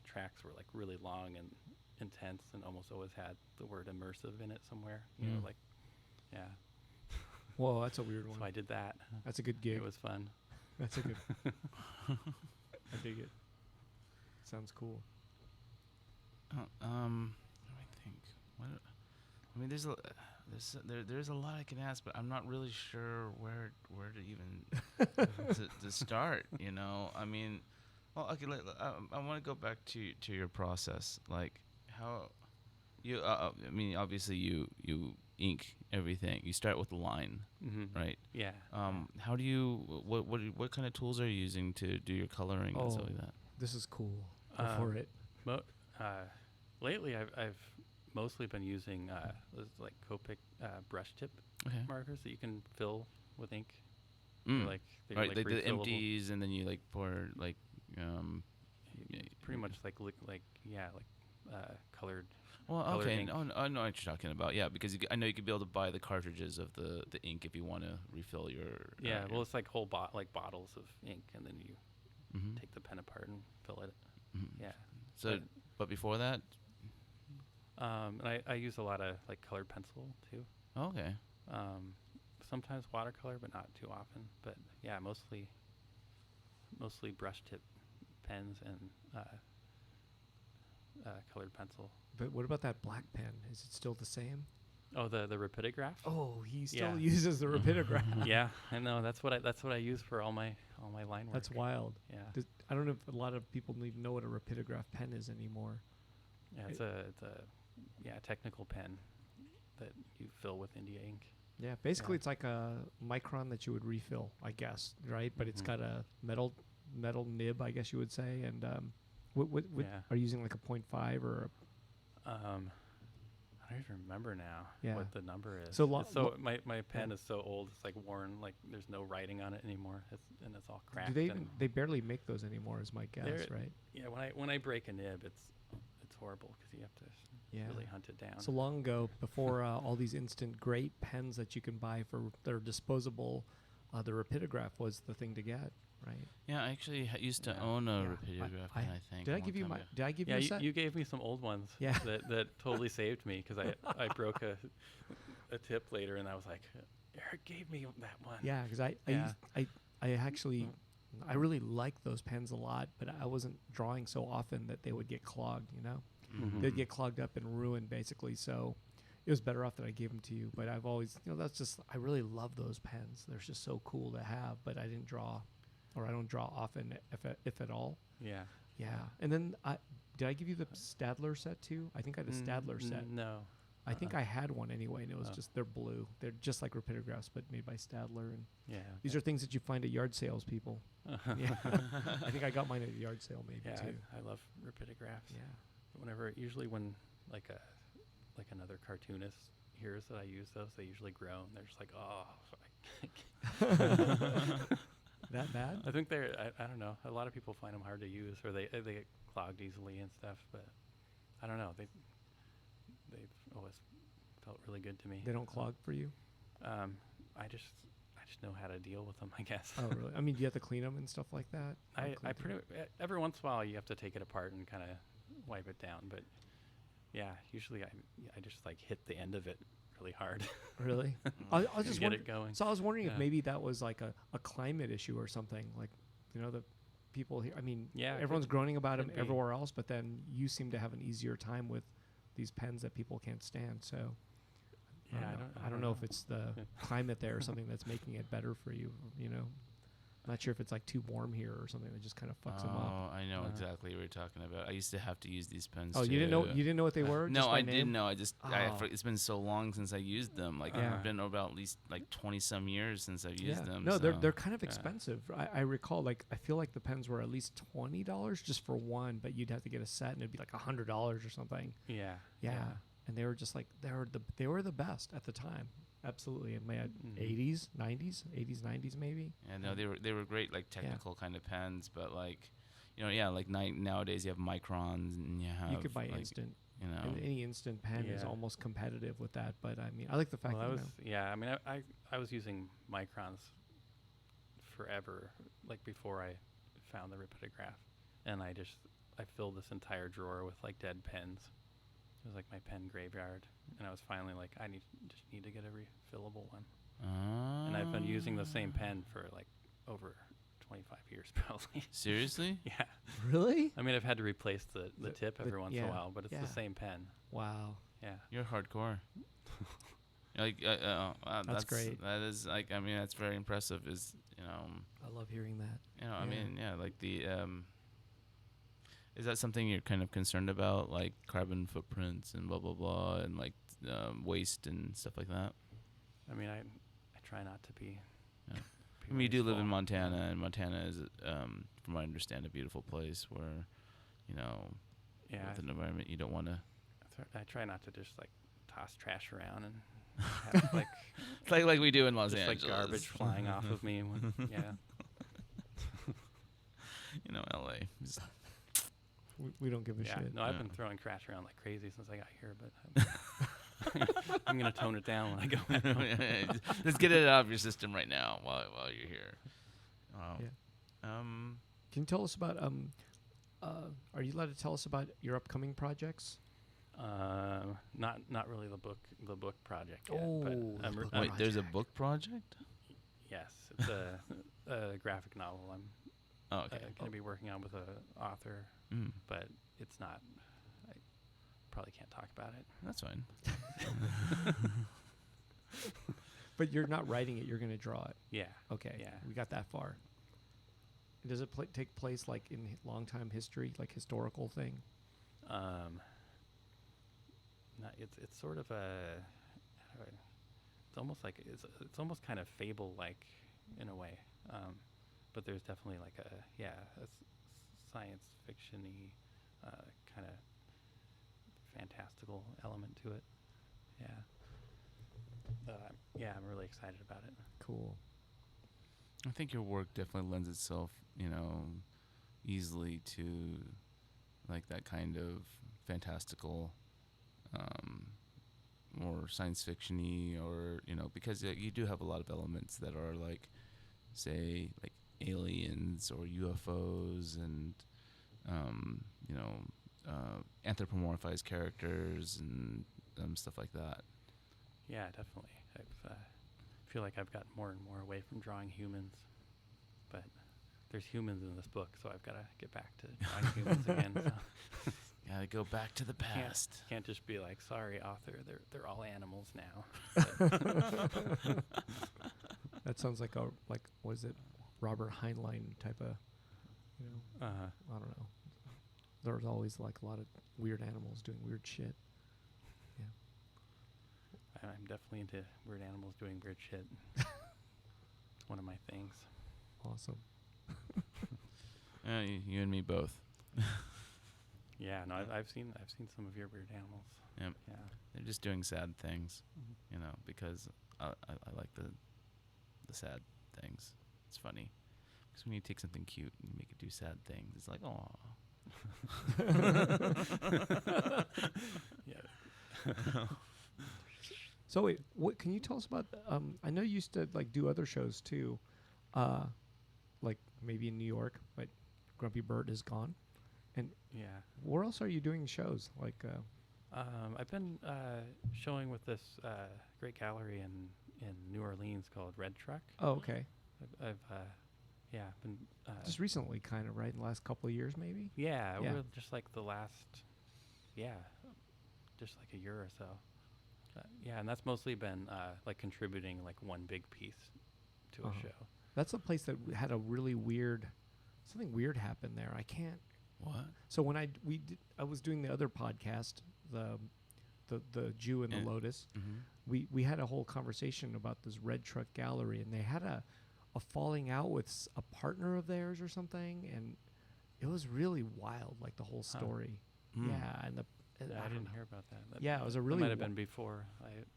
tracks were like really long and intense, and almost always had the word immersive in it somewhere. You know, like
Whoa, that's a weird one.
So I did that.
That's a good gig.
It was fun.
That's a good. I dig it. Sounds cool.
Let me think. I mean, there's a lot I can ask, but I'm not really sure where to even to start. You know, I mean, well, okay. I want to go back to your process, like how you. I mean, obviously you ink everything. You start with the line, right?
Yeah.
How do you? What kind of tools are you using to do your coloring and stuff like that?
This is cool. Go for it.
Lately, I've mostly been using those like Copic brush tip markers that you can fill with ink. Like
right, like the empties, and then you like pour like
pretty much like colored.
Well,
colored
okay,
ink.
I know what you're talking about. Yeah, because I know you could be able to buy the cartridges of the ink if you want to refill your.
Yeah, well, it's like whole bottles of ink, and then you take the pen apart and fill it. Yeah.
So, but before that.
And I use a lot of like colored pencil too.
Okay.
Sometimes watercolor, but not too often. But yeah, mostly brush tip pens and colored pencil.
But what about that black pen? Is it still the same?
Oh, the Rapidograph.
Oh, he still uses the Rapidograph.
Yeah, I know. That's what I use for all my line work.
That's wild.
Yeah.
I don't know if a lot of people even know what a Rapidograph pen is anymore.
Yeah, it's a technical pen that you fill with India ink.
Yeah, basically it's like a micron that you would refill, I guess, right? But it's got a metal nib, I guess you would say. And what are you using, like a 0.5 or?
I don't even remember now what the number is.
So
my pen is so old, it's like worn, like there's no writing on it anymore. It's all cracked.
Do they barely make those anymore, is my guess, right?
Yeah, when I break a nib, it's horrible because you have to really hunt it down.
So long ago, before all these instant great pens that you can buy for their disposable, the Rapidograph was the thing to get, right?
Yeah, I actually used to own a Rapidograph pen, I think.
Did I give you a set?
You gave me some old ones.
Yeah.
that totally saved me because I broke a tip later, and I was like, Eric gave me that one.
Yeah, because I actually I really like those pens a lot, but I wasn't drawing so often that they would get clogged, you know? They'd get clogged up and ruined, basically, so it was better off that I gave them to you. But I've always, I really love those pens. They're just so cool to have, but I don't draw often, if at all.
Yeah.
Yeah. And then, did I give you the Stadler set, too? I think I had a Stadler set.
No.
I think I had one anyway, and it was they're blue. They're just like Rapidographs, but made by Stadler. And these are things that you find at yard sales, people. Yeah. I think I got mine at a yard sale, maybe, too.
I love Rapidographs.
Yeah.
Usually when like another cartoonist hears that I use those, they usually groan. They're just like,
that bad?
I think I don't know. A lot of people find them hard to use, or they get clogged easily and stuff. But I don't know. They've always felt really good to me.
They don't clog for you?
I just know how to deal with them, I guess.
Oh, really? I mean, do you have to clean them and stuff like that?
Every once in a while you have to take it apart and kind of wipe it down, but yeah, usually I just like hit the end of it really hard.
Really? I was just
get it going.
So I was wondering if maybe that was like a climate issue or something. Like, the people here. I mean, everyone's groaning about them everywhere else, but then you seem to have an easier time with these pens that people can't stand. So I don't know if it's the climate there or something that's making it better for you. I'm not sure if it's like too warm here or something that just kind of fucks them up.
Oh, I know exactly what you're talking about. I used to have to use these pens.
Oh,
too.
you didn't know what they were?
No, I didn't know. It's been so long since I used them. Like it's been about at least like 20 some years since I've used them.
No, they're kind of expensive. I recall, like, I feel like the pens were at least $20 just for one, but you'd have to get a set and it'd be like $100 or something.
Yeah.
And they were just like they were the best at the time. Absolutely. In my 80s, 90s maybe.
Yeah, no, they were great, like technical kind of pens, but like, like nowadays you have microns and you could
buy instant. And any instant pen is almost competitive with that. But I mean, I like the fact
I mean, I was using microns forever, like before I found the Ripidograph, and I filled this entire drawer with like dead pens. It was like my pen graveyard, and I was finally like, just need to get a refillable one. And I've been using the same pen for like over 25 years probably.
Seriously?
Yeah.
Really?
I mean, I've had to replace the tip every once in a
yeah,
while, but it's the same pen.
Wow.
Yeah.
You're hardcore. Like
that's great.
That is like, I mean, that's very impressive. Is
I love hearing that.
I mean, like the is that something you're kind of concerned about, like carbon footprints and blah blah blah, and like waste and stuff like that?
I mean, I try not to be.
Yeah. I mean, you do live in Montana, and Montana is, from what I understand, a beautiful place where, with an environment you don't want to.
I try not to just like toss trash around and have
like we do in Los Angeles.
Like garbage flying off of me.
LA.
We don't give a shit.
No, I've been throwing trash around like crazy since I got here, but I'm gonna tone it down when I go back home.
Just get it out of your system right now while you're here.
Can you tell us about are you allowed to tell us about your upcoming projects?
Not really the book project yet.
Oh,
wait, there's a book project?
Yes, it's a graphic novel. I'm going to be working on with an author, but it's not. I probably can't talk about it.
That's fine.
But you're not writing it. You're going to draw it.
Yeah.
Okay.
Yeah.
We got that far. Does it take place like in long time history, like historical thing?
It's sort of it's almost like it's almost kind of fable like in a way, but there's definitely like a science fiction-y kind of fantastical element to it. I'm really excited about it.
Cool.
I think your work definitely lends itself, easily to like that kind of fantastical, more science fiction-y, or because you do have a lot of elements that are like, say, like aliens or UFOs and anthropomorphized characters and stuff like that.
Yeah, definitely. I feel like I've gotten more and more away from drawing humans, but there's humans in this book, so I've got to get back to drawing humans again. So.
Gotta go back to the past.
Can't just be like, sorry, author, they're all animals now.
That sounds like what is it, Robert Heinlein type of, I don't know. There's always like a lot of weird animals doing weird shit. Yeah.
I'm definitely into weird animals doing weird shit. One of my things.
Awesome.
You and me both.
Yeah, no, I've seen some of your weird animals.
Yep.
Yeah.
They're just doing sad things, because I like the sad things. It's funny. Because when you take something cute and you make it do sad things, it's like, aw.
Yeah.
So wait, what can you tell us about? I know you used to like do other shows too, like maybe in New York, but Grumpy Bird is gone. And where else are you doing shows? Like,
I've been showing with this great gallery in New Orleans called Red Truck.
Oh, okay.
I've been
just recently, kind of, right? In the last couple of years, maybe.
Yeah, we're just like the last, just like a year or so. And that's mostly been like contributing like one big piece to a show.
That's a place that had a really something weird happened there. I can't.
What?
So when I was doing the other podcast, the Jew and the Lotus, we had a whole conversation about this Red Truck Gallery, and they had a falling out with a partner of theirs or something, and it was really wild, like the whole story. Yeah, and
I didn't hear about that.
It was a really
might have been before.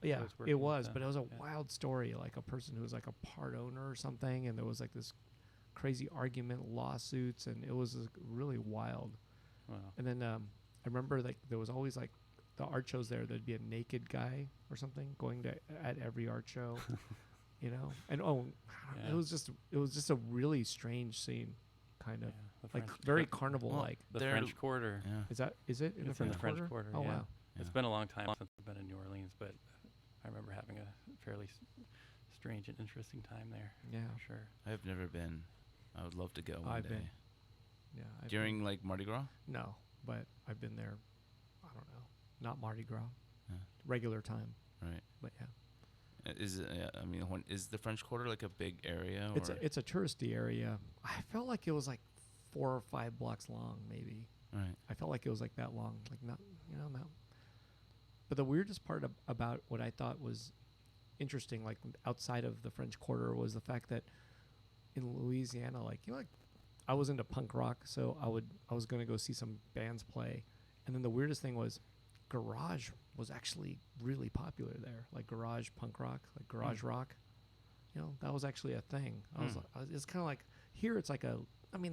It was, but it was a wild story, like a person who was like a part owner or something, and there was like this crazy argument, lawsuits, and it was really wild.
Wow. And
then I remember like there was always like the art shows there'd be a naked guy or something going to at every art show. you know. And
Yeah.
it was just a really strange scene, kind of
the
like
French-
very
the-
carnival like.
The
They're-
French Quarter.
Yeah.
Is it in
It's
the
in
French
the French
Quarter?
Quarter.
Oh
yeah.
wow.
It's been a long time since I've been in New Orleans, but I remember having a fairly strange and interesting time there.
Yeah.
For sure.
I've never been. I would love to go one
I've
day.
been. Yeah. I've
During like Mardi Gras?
been, no, but I've been there. I don't know. Not Mardi Gras.
Yeah.
Regular time.
Right.
But yeah.
Is it, I mean, is the French Quarter like a big area?
It's a touristy area. I felt like it was like 4 or 5 blocks long, maybe.
Right.
I felt like it was like that long, like not, not. But the weirdest part about what I thought was interesting, like outside of the French Quarter, was the fact that in Louisiana, like I was into punk rock, so I was going to go see some bands play, and then the weirdest thing was, garage was actually really popular there, like garage punk rock, like garage rock. That was actually a thing. It's kind of like here. It's like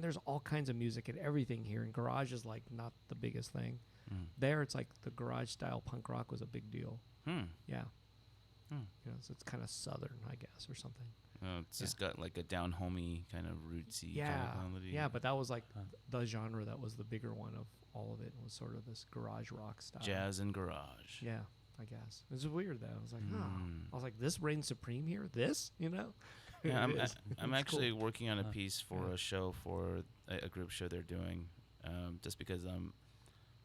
there's all kinds of music and everything here, and garage is like not the biggest thing. There, it's like the garage style punk rock was a big deal. Yeah. So it's kind of southern, I guess, or something.
It's just got like a down homey kind of rootsy kind of quality.
Yeah, but that was like the genre that was the bigger one of all of it, was sort of this garage rock style.
Jazz and garage.
Yeah, I guess. It was weird though. I was like, I was like, this reigns supreme here? This,
Yeah, I'm
It's
actually
cool.
working on a piece for a show, for a group show they're doing, just because I'm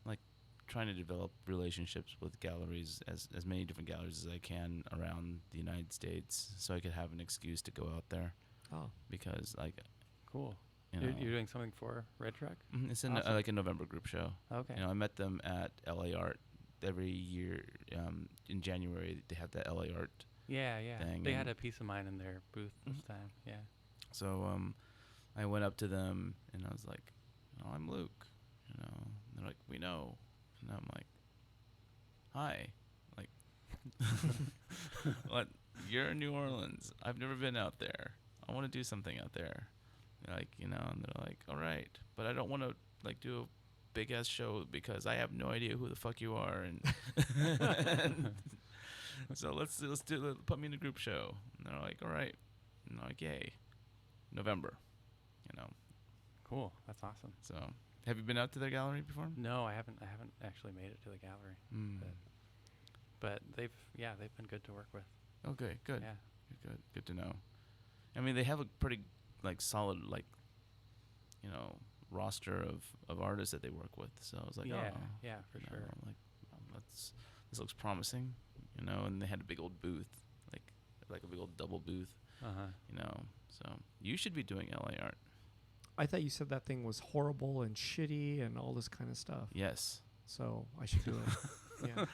like trying to develop relationships with galleries, as many different galleries as I can around the United States, so I could have an excuse to go out there.
Oh,
Because like,
Cool.
you
You're
know,
doing something for Red Truck?
it's
awesome.
like a November group show.
Okay.
I met them at LA Art every year. In January they have that LA Art.
Yeah.
thing,
They had
and-
a piece of mine in their booth this time. Yeah.
So I went up to them and I was like, I'm Luke. And they're like, we know. And I'm like, hi. Like, what? You're in New Orleans. I've never been out there. I want to do something out there. Like, and they're like, all right, but I don't want to like do a big ass show because I have no idea who the fuck you are, and so let's put me in a group show. And they're like, all right, and I'm like, yay, November,
Cool. That's awesome.
So, have you been out to their gallery before?
No, I haven't actually made it to the gallery. But they've been good to work with.
Okay, good.
Yeah.
Good to know. I mean, they have a pretty like solid roster of artists that they work with. So I was like,
yeah, for sure.
This looks promising, And they had a big old booth, like a big old double booth, So you should be doing LA Art.
I thought you said that thing was horrible and shitty and all this kind of stuff.
Yes.
So I should do it. Yeah.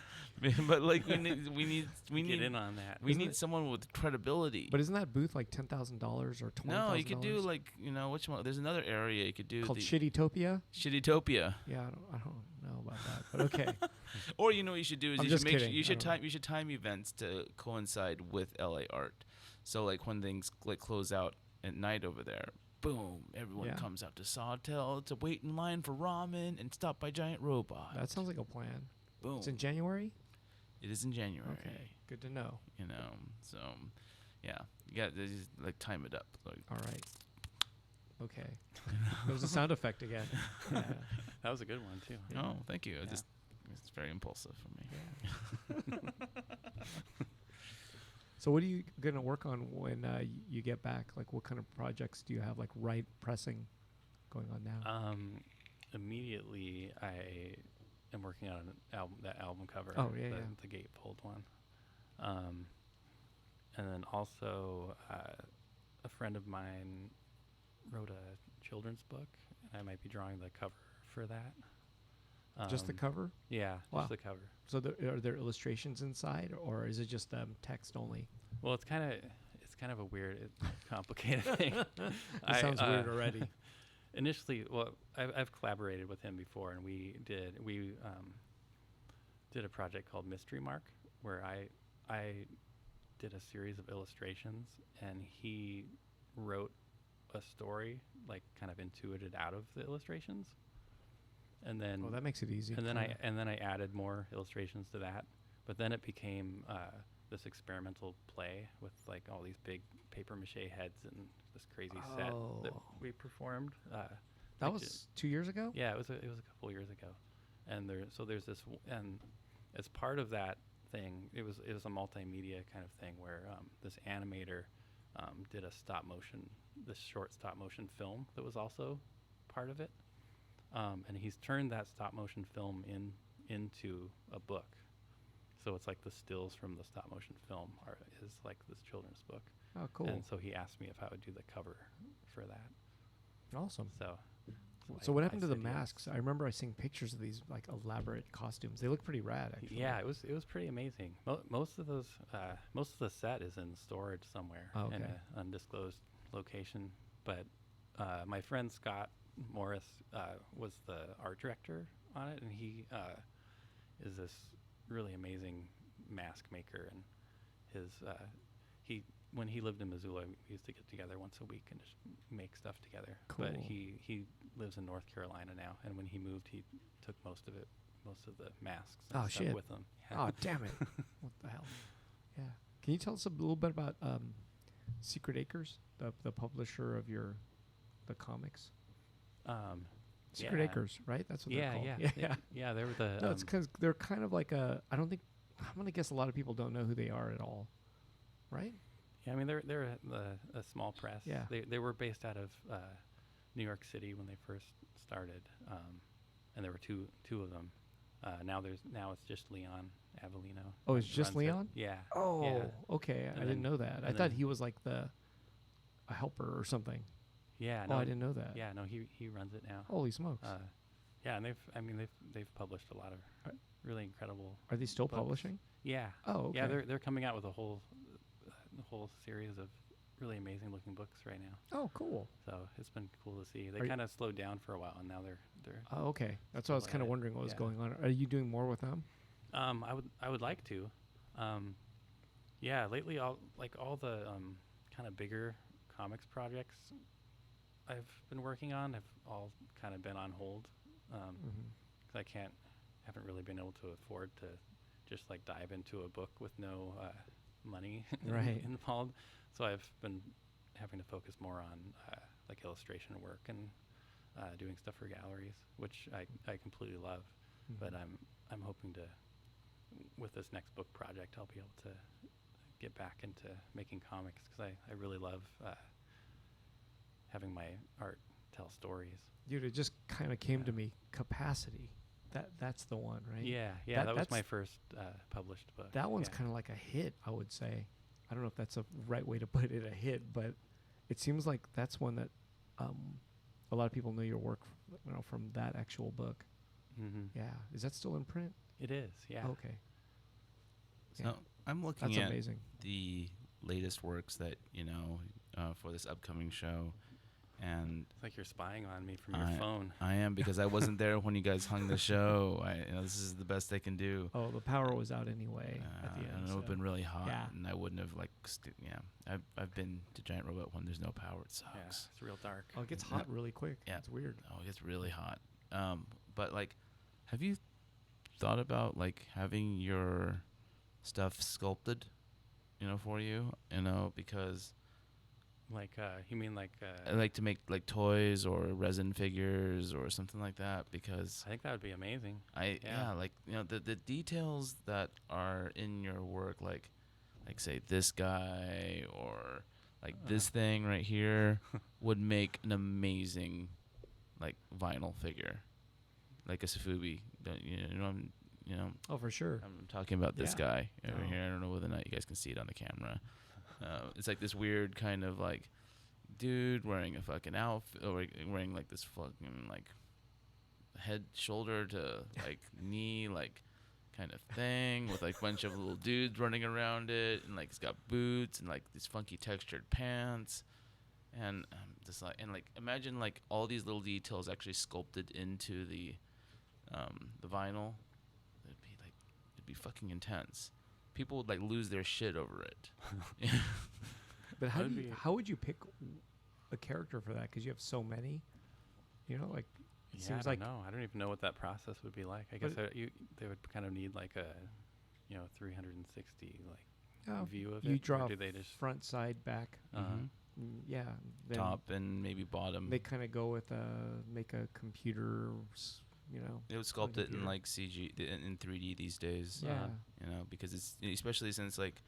But like we need
Get in on that.
We need someone with credibility.
But isn't that booth like $10,000 or $20,000?
No, you could do like which one? There's another area you could do
called Shittytopia.
Shittytopia.
Yeah, I don't know about that, but okay.
Or what you should do is
I'm
you
just
should make
kidding.
you should time events to coincide with LA Art. So like when things like close out at night over there, boom, everyone comes out to Sawtell to wait in line for ramen and stop by Giant Robot.
That sounds like a plan.
Boom.
It's in January?
It is in January.
Okay, good to know.
So yeah, you got to just like time it up. Like,
all right. Okay. There was a sound effect again. Yeah.
That was a good one too.
Oh, thank you. It's very impulsive for me.
Yeah. So what are you going to work on when you get back? Like what kind of projects do you have like pressing going on now?
Immediately I am working on that album cover.
Oh, yeah,
the gatefold one. And then also a friend of mine wrote a children's book, and I might be drawing the cover for that.
Just the cover?
Yeah,
Wow.
just the cover.
So are there illustrations inside, or is it just text only?
Well, it's kind of a weird, complicated thing.
It sounds weird already.
Initially, well, I've collaborated with him before, and we did a project called Mystery Mark, where I did a series of illustrations, and he wrote a story, like kind of intuited out of the illustrations, and then
that makes it easy.
and then I added more illustrations to that, but then it became this experimental play with like all these big paper mache heads and this crazy set that we performed.
That was 2 years ago?
Yeah, it was a couple years ago, and there's this and as part of that thing, it was a multimedia kind of thing where this animator did this short stop motion film that was also part of it, and he's turned that stop motion film into a book. So it's like the stills from the stop motion film is like this children's book.
Oh, cool.
And so he asked me if I would do the cover for that.
Awesome.
So
what happened to the
said yes.
masks? I remember I seeing pictures of these like elaborate costumes. They look pretty rad, actually.
Yeah, it was pretty amazing. Most of the set is in storage somewhere in an undisclosed location. But my friend Scott Morris was the art director on it, and he is this really amazing mask maker. And when he lived in Missoula, we used to get together once a week and just make stuff together.
Cool.
But he lives in North Carolina now, and when he moved, he took most of the masks and stuff with him. Yeah.
Oh, damn it. What the hell? Yeah. Can you tell us a little bit about Secret Acres, the publisher of the comics? Secret Acres, right? That's what they're called.
Yeah. They were the.
No, it's because they're kind of like I'm going to guess a lot of people don't know who they are at all, right?
Yeah, I mean they're a small press.
Yeah.
They were based out of New York City when they first started, and there were two of them. Now it's just Leon Avellino.
Oh, it's just Leon?
Yeah.
Oh,
yeah.
Okay.
And
I didn't know that. I thought he was like a helper or something.
Yeah.
No, I didn't know that.
Yeah. No, he runs it now.
Holy smokes.
Yeah, and they've published a lot of really incredible.
Are they still
books.
Publishing?
Yeah.
Oh, okay.
Yeah, they're coming out with a whole series of really amazing looking books right now.
Oh, cool.
So it's been cool to see. They kind of slowed down for a while, and now they're.
Oh, okay. That's what I was kind of wondering what was going on. Are you doing more with them?
I would like to. Yeah, lately all the kind of bigger comics projects I've been working on have all kind of been on hold. 'Cause I haven't really been able to afford to just like dive into a book with no money involved. So I've been having to focus more on like illustration work and doing stuff for galleries, which I completely love. But I'm hoping to, with this next book project, I'll be able to get back into making comics because I really love having my art tell stories.
Dude, it just kind of came to me. Capacity. That's the one, right?
Yeah. That was my first published book.
That one's kind of like a hit, I would say. I don't know if that's a right way to put it, a hit, but it seems like that's one that a lot of people know your work, from that actual book. Yeah. Is that still in print?
It is. Yeah.
Okay.
So I'm looking
that's
at
amazing.
The latest works that for this upcoming show. And
it's like you're spying on me from your phone.
I am, because I wasn't there when you guys hung the show. This is the best they can do.
Oh, the power was out anyway at the end.
And it would have been really hot,
Yeah.
and I wouldn't have I've been to Giant Robot when there's no power. It sucks.
Yeah, it's real dark.
Oh, it gets hot really quick.
Yeah,
it's weird.
Oh, it gets really hot. But like, have you thought about like having your stuff sculpted, for you, because.
Like you mean like
I like to make like toys or resin figures or something like that, because
I think that would be amazing.
The details that are in your work, like say this guy or like this thing right here would make an amazing like vinyl figure, like a Safubi.
Oh, for sure.
I'm talking about this guy over here. I don't know whether or not you guys can see it on the camera. It's like this weird kind of like dude wearing a fucking outfit, or wearing like this fucking like head, shoulder to like knee, like kind of thing, with like a bunch of little dudes running around it, and like it's got boots and like these funky textured pants, and just like imagine like all these little details actually sculpted into the vinyl. It'd be fucking intense. People would like lose their shit over it.
But how would you pick a character for that? Because you have so many. It seems like.
No, I don't even know what that process would be like. I guess they would kind of need like a, 360 like view of
You
it?
draw
Or do they just
front, side, back. Yeah. Then
top and maybe bottom.
they kind of go with make a computer,
They would sculpt it in
computer.
like CG in 3D these days.
Yeah.
Because it's especially since like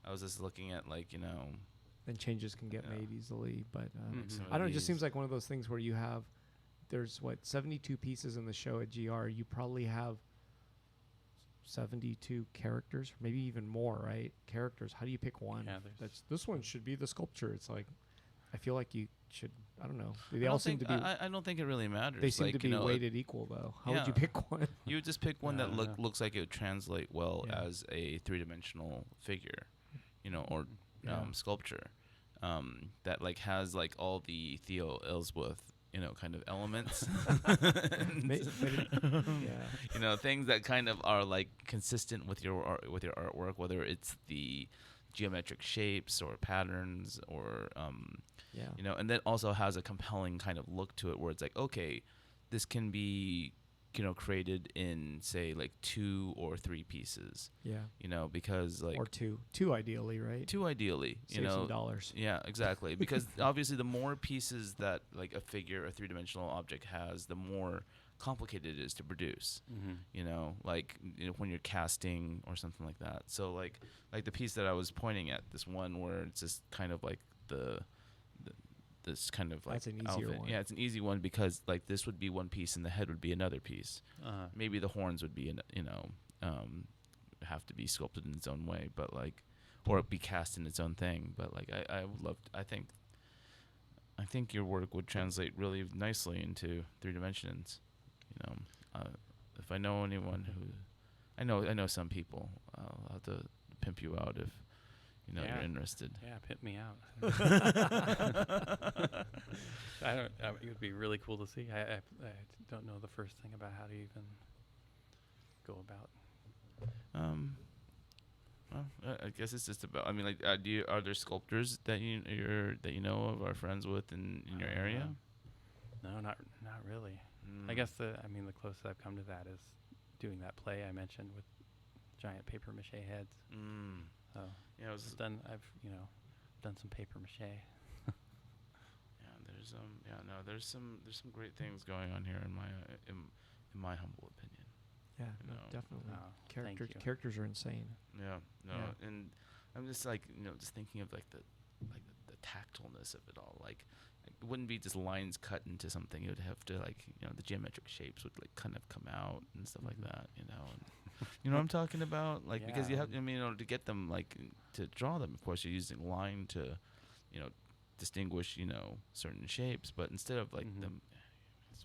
I was just looking at like
Then changes can get
Yeah.
made easily. But
some
I don't know.
of
It just seems
these-
like one of those things where there's 72 pieces in the show at GR. You probably have 72 characters, maybe even more, right? Characters. How do you pick one?
Yeah,
This one should be the sculpture. It's like, I feel like you should. I don't know.
I
They
don't
all seem
think-
to be.
I don't think it really matters.
They seem
like,
to be weighted equal, though. How would you
Yeah.
pick one?
You would just pick one that
Yeah.
looks like it would translate well
Yeah.
as a 3-dimensional figure, or
Yeah.
sculpture, that like has like all the Theo Ellsworth, kind of elements.
Yeah.
Things that kind of are like consistent with your artwork, whether it's the geometric shapes or patterns or
Yeah.
and that also has a compelling kind of look to it where it's like, okay, this can be created in say like 2 or 3 pieces,
Yeah.
because like
Or two ideally, right?
2 ideally,
Save some dollars.
yeah, exactly. Because obviously the more pieces that like a figure, a 3-dimensional object has, the more complicated it is to produce. When you're casting or something like that. So like the piece that I was pointing at, this one where it's just kind of like this kind of like
That's an easier
outfit.
one.
Yeah, it's an easy one because like this would be one piece and the head would be another piece. Maybe the horns would be have to be sculpted in its own way, but like, or be cast in its own thing. But like I would love. I think your work would translate really nicely into 3 dimensions. If I know anyone who, I know some people. I'll have to pimp you out if you're interested.
Yeah, pimp me out. It would be really cool to see. I don't know the first thing about how to even go about.
Well, I guess it's just about. I mean, like, are there sculptors that you know of, are friends with in your area?
No, not really. I guess the closest I've come to that is doing that play I mentioned with giant paper mache heads. So
Yeah,
I've done some paper mache.
There's some great things going on here in my humble opinion.
Yeah, no, definitely.
Thank you.
Characters are insane.
Yeah,
Yeah.
and I'm just like just thinking of like the tactilness of it all. Like it wouldn't be just lines cut into something. It would have to like the geometric shapes would like kind of come out and stuff like that. And you know what I'm talking about? Like because you have to get them like to draw them. Of course, you're using line to distinguish certain shapes, but instead of like them.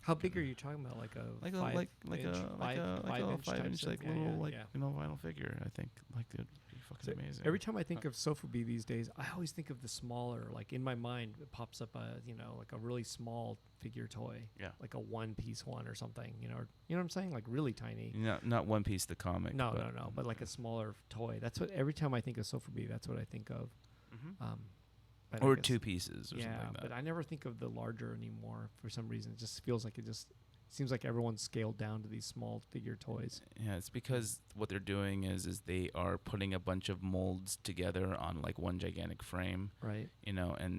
How big are you talking about? Like a
like
5
a
inch,
like a 5-inch like
type
little
stuff?
vinyl figure. I think like it would be fucking amazing.
Every time I think of Sofubi these days, I always think of the smaller. Like in my mind, it pops up like a really small figure toy.
Yeah.
Like a 1-piece one or something. You know what I'm saying? Like really tiny.
Not One Piece the comic.
No. But like a smaller toy. That's what every time I think of Sofubi, that's what I think of. But I
Or
guess-
2 pieces or something like that.
but I never think of the larger anymore for some reason. It just feels like seems like everyone's scaled down to these small figure toys.
Yeah, it's because what they're doing is they are putting a bunch of molds together on like one gigantic frame,
Right.
and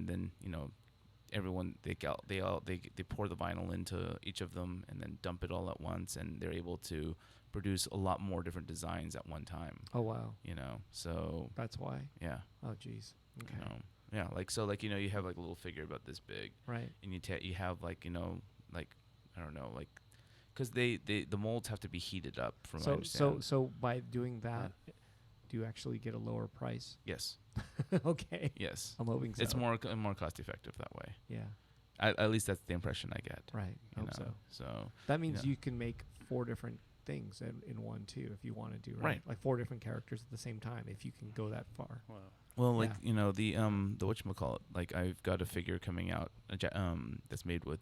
then everyone they pour the vinyl into each of them and then dump it all at once, and they're able to produce a lot more different designs at one time.
Oh wow.
So
That's why.
yeah,
Oh geez. Okay.
yeah, like so like you have like a little figure about this big,
Right.
and you have like like I don't know, like because the molds have to be heated up from what I understand.
So by doing that, do you actually get a lower price?
Yes.
Okay.
Yes.
I'm hoping so.
It's more cost effective that way.
Yeah.
At least that's the impression I get.
Right. I hope so.
So
That means you can make 4 different things in one too, if you want to do
Right.
Like 4 different characters at the same time, if you can go that far.
well, like
Yeah.
the whatchamacallit, like I've got a figure coming out that's made with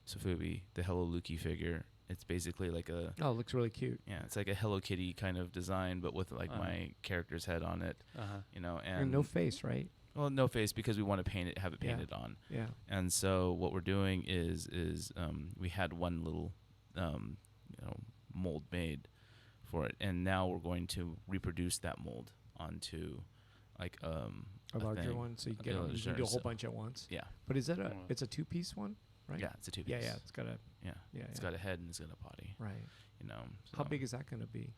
Sofubi, the Hello Luki figure. It's basically like a
Oh, it looks really cute.
it's like a Hello Kitty kind of design, but with like my character's head on it. And
no face, right?
Well, no face because we want to have it
Yeah.
painted on.
Yeah.
And so what we're doing is we had one little mold made for it, and now we're going to reproduce that mold onto like
a
a
larger
thing.
one, so you
Yeah,
you can do a whole bunch at once.
Yeah.
But is that
Mm.
it's a 2-piece one, right?
Yeah, it's a 2-piece.
Yeah, it's got a
It's got a head and it's got a body.
right.
You know.
How
so
big is that going to be?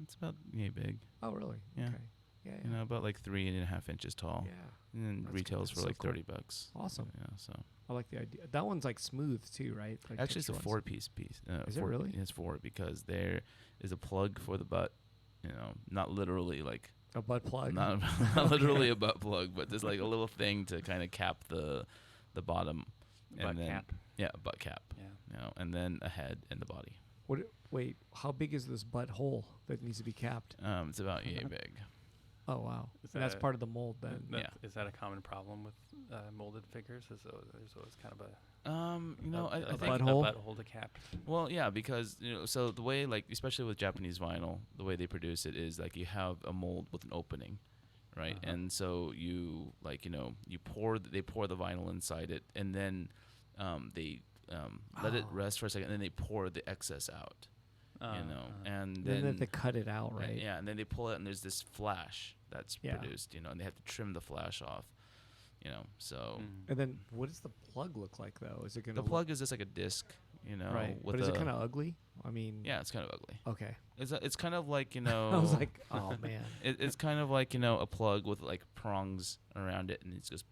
It's about yay big.
Oh, really?
Yeah.
Okay. Yeah.
You know, about like 3.5 inches tall.
Yeah.
And then
That's
retails
good.
for
So
like
cool.
$30.
Awesome.
Yeah. So
I like the idea. That one's like smooth too, right? Like
actually, it's a
texture-wise.
4-piece piece.
Is it really?
It's 4 because there is a plug for the butt. You know, not literally like
A butt plug.
not literally a butt plug, but there's like a little thing to kind of cap the bottom.
Butt
and then,
cap.
Yeah, a butt cap.
Yeah.
You know, and then a head and the body.
Wait, how big is this butt hole that needs to be capped?
It's about yay big.
Oh wow,
Is
and that's
that-
part of the mold then.
Is that a common problem with molded figures? There's always kind of a
You know, I think
butthole?
a butthole to cap.
Well, yeah, because you know, so the way like especially with Japanese vinyl, the way they produce it is like you have a mold with an opening, right?
Uh-huh.
And so you like they pour the vinyl inside it, and then they let it rest for a second, and then they pour the excess out, you know, and
Then they
then
have to cut it out, right?
yeah, and then they pull it, and there's this flash that's
Yeah.
produced, you know, and they have to trim the flash off, you know, so.
Mm.
And then what does the plug look like though? Is it gonna
The plug is just like a disc, you know,
right?
with
But is it
a-
kind of ugly? I mean,
Yeah, it's kind of ugly.
Okay.
It's kind of like, you know.
I was like, oh man.
It's kind of like, you know, a plug with like prongs around it, and it's just.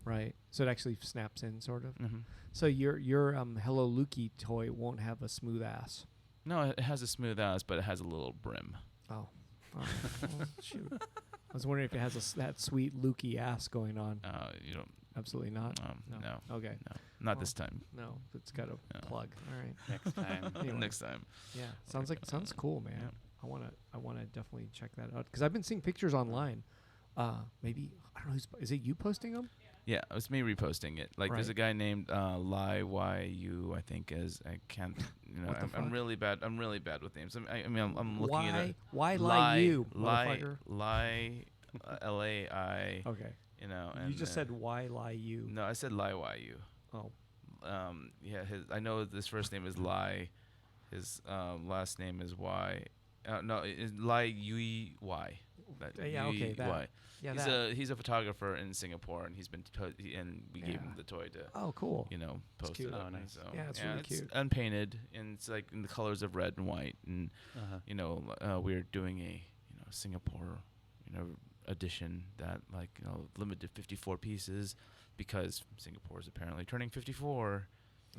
Right. So it actually snaps in, sort of.
Mm-hmm.
So your Hello Lukey toy won't have a smooth ass.
No, it has a smooth ass, but it has a little brim.
Oh. Well, shoot. I was wondering if it has that sweet Lukey ass going on.
You don't.
Absolutely not.
No.
Okay.
No, not
Well,
this time.
No, it's got a
No.
plug. All right.
Next time.
Anyway.
Next time.
Yeah. Sounds cool, man.
Yeah.
I wanna definitely check that out because I've been seeing pictures online. Maybe I don't know. Is it you posting them?
Yeah, it was me reposting it. Like, there's a
Right.
guy named Lai YU, I think is. I can't. You know,
What the
I'm
fuck?
really bad. I'm really bad with names. I mean, I'm looking at it.
Why lie you, motherfucker?
Lai, LAI.
Okay.
You know, and
You just said why lie you.
No, I said Lai YU.
Oh.
Yeah, I know his first name is Lai. His last name is Y. No, it's Lai Yui Y.
Yeah, okay, that.
Y.
Yeah,
He's a photographer in Singapore, and he's been and we gave him the toy to
Oh, cool.
you know post
cute.
it up.
Oh,
and
nice.
So,
Yeah, it's really cute.
unpainted, and it's like in the colors of red and white, and
Uh-huh.
you know we're doing a Singapore edition that limited 54 pieces because Singapore is apparently turning 54.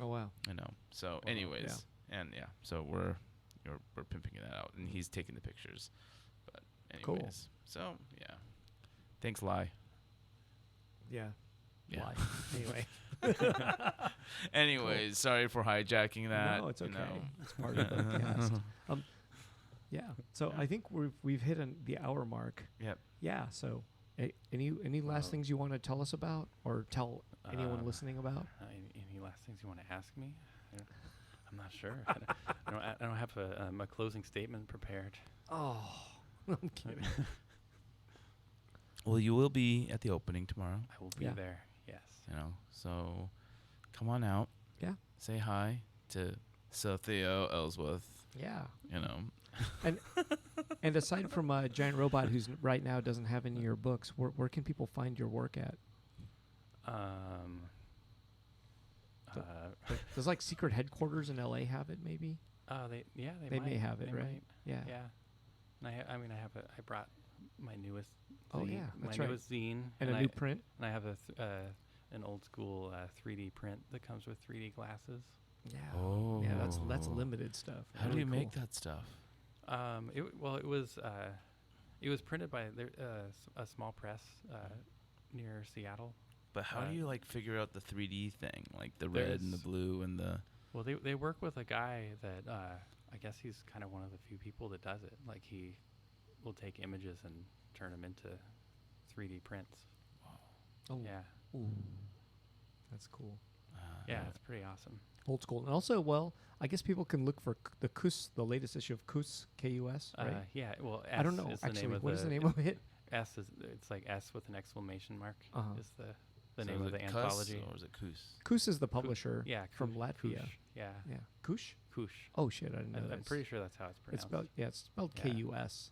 Oh wow.
You know. So, anyways, so we're pimping it out, and he's taking the pictures. But anyways,
Cool.
so yeah, thanks, Lai.
Yeah.
Yeah.
Lie. Anyway.
Anyways, sorry for hijacking that.
No, it's okay.
you know.
It's part of the podcast. Yeah. So I think we've hit the hour mark.
Yep.
Yeah. So any last things you want to tell us about, or tell anyone listening about?
Any last things you want to ask me? I'm not sure. I don't have a closing statement prepared.
Oh, I'm kidding.
Well, you will be at the opening tomorrow.
I will be
Yeah.
there. Yes.
You know, so come on out.
Yeah.
Say hi to Theo Ellsworth.
Yeah.
You know.
And aside from a giant robot who's right now doesn't have any of your books, where can people find your work at? Does like secret headquarters in LA have it? Maybe.
They
may have it,
They
right?
might.
Yeah.
And I brought my newest.
Oh,
zine,
yeah, that's
my
right.
newest zine
And a new print.
And I have an old school 3D print that comes with 3D glasses.
Yeah.
Oh.
Yeah, that's limited stuff.
How do
Really
you make
cool.
that stuff?
It was printed by a small press near Seattle.
But how do you figure out the 3D thing, like the red and the blue and the?
Well, they work with a guy that I guess he's kind of one of the few people that does it. Like he will take images and turn them into 3D prints.
Oh.
Yeah.
Ooh. That's cool.
Yeah, it's pretty awesome.
Old school. And also, well, I guess people can look for the KUS, the latest issue of KUS, K-U-S, right?
Yeah. Well, S
I don't know.
is the
Actually,
name of
what is the name of it?
S it's like S with an exclamation mark.
Uh-huh.
Is the name of the anthology.
Or is it Kus?
KUS is the publisher from
Kush,
Latvia.
Kush, yeah.
Yeah. Kush?
Kush.
Oh, shit. I didn't know that.
I'm pretty sure that's how it's pronounced.
It's spelled
Yeah.
K-U-S.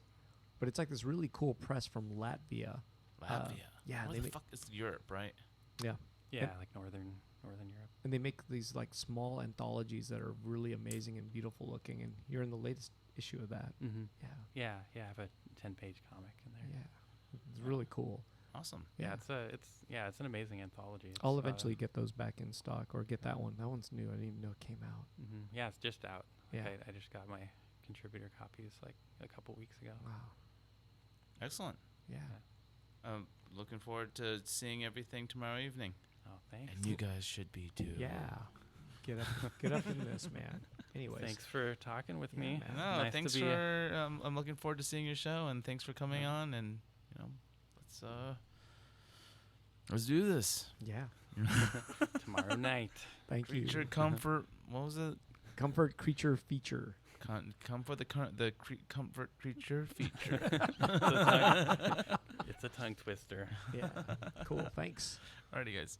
But it's like this really cool press from Latvia.
Latvia.
Yeah,
Where the fuck is Europe, right?
Yeah.
Yeah, like northern Europe.
And they make these like small anthologies that are really amazing and beautiful looking. And you're in the latest issue of that.
Mm-hmm.
Yeah.
Yeah. I have a 10-page comic in there.
Yeah. It's really cool.
Awesome.
Yeah, it's an amazing anthology.
I'll eventually get those back in stock or get that one. That one's new. I didn't even know it came out.
Mm-hmm. Yeah, it's just out.
Yeah.
Like I just got my contributor copies like a couple weeks ago.
Wow.
Excellent.
Yeah.
Looking forward to seeing everything tomorrow evening.
Oh, thanks.
And you guys should be too.
Yeah. Get up in this, man. Anyways.
Thanks for talking with me.
man.
No,
Nice
thanks
to be
for. I'm looking forward to seeing your show, and thanks for coming on. And let's do this.
Yeah.
tomorrow night.
Thank you.
Creature comfort. What was it?
Comfort creature feature.
Come for the comfort creature feature.
It's a tongue twister.
Yeah. Cool. Thanks.
Alrighty, guys.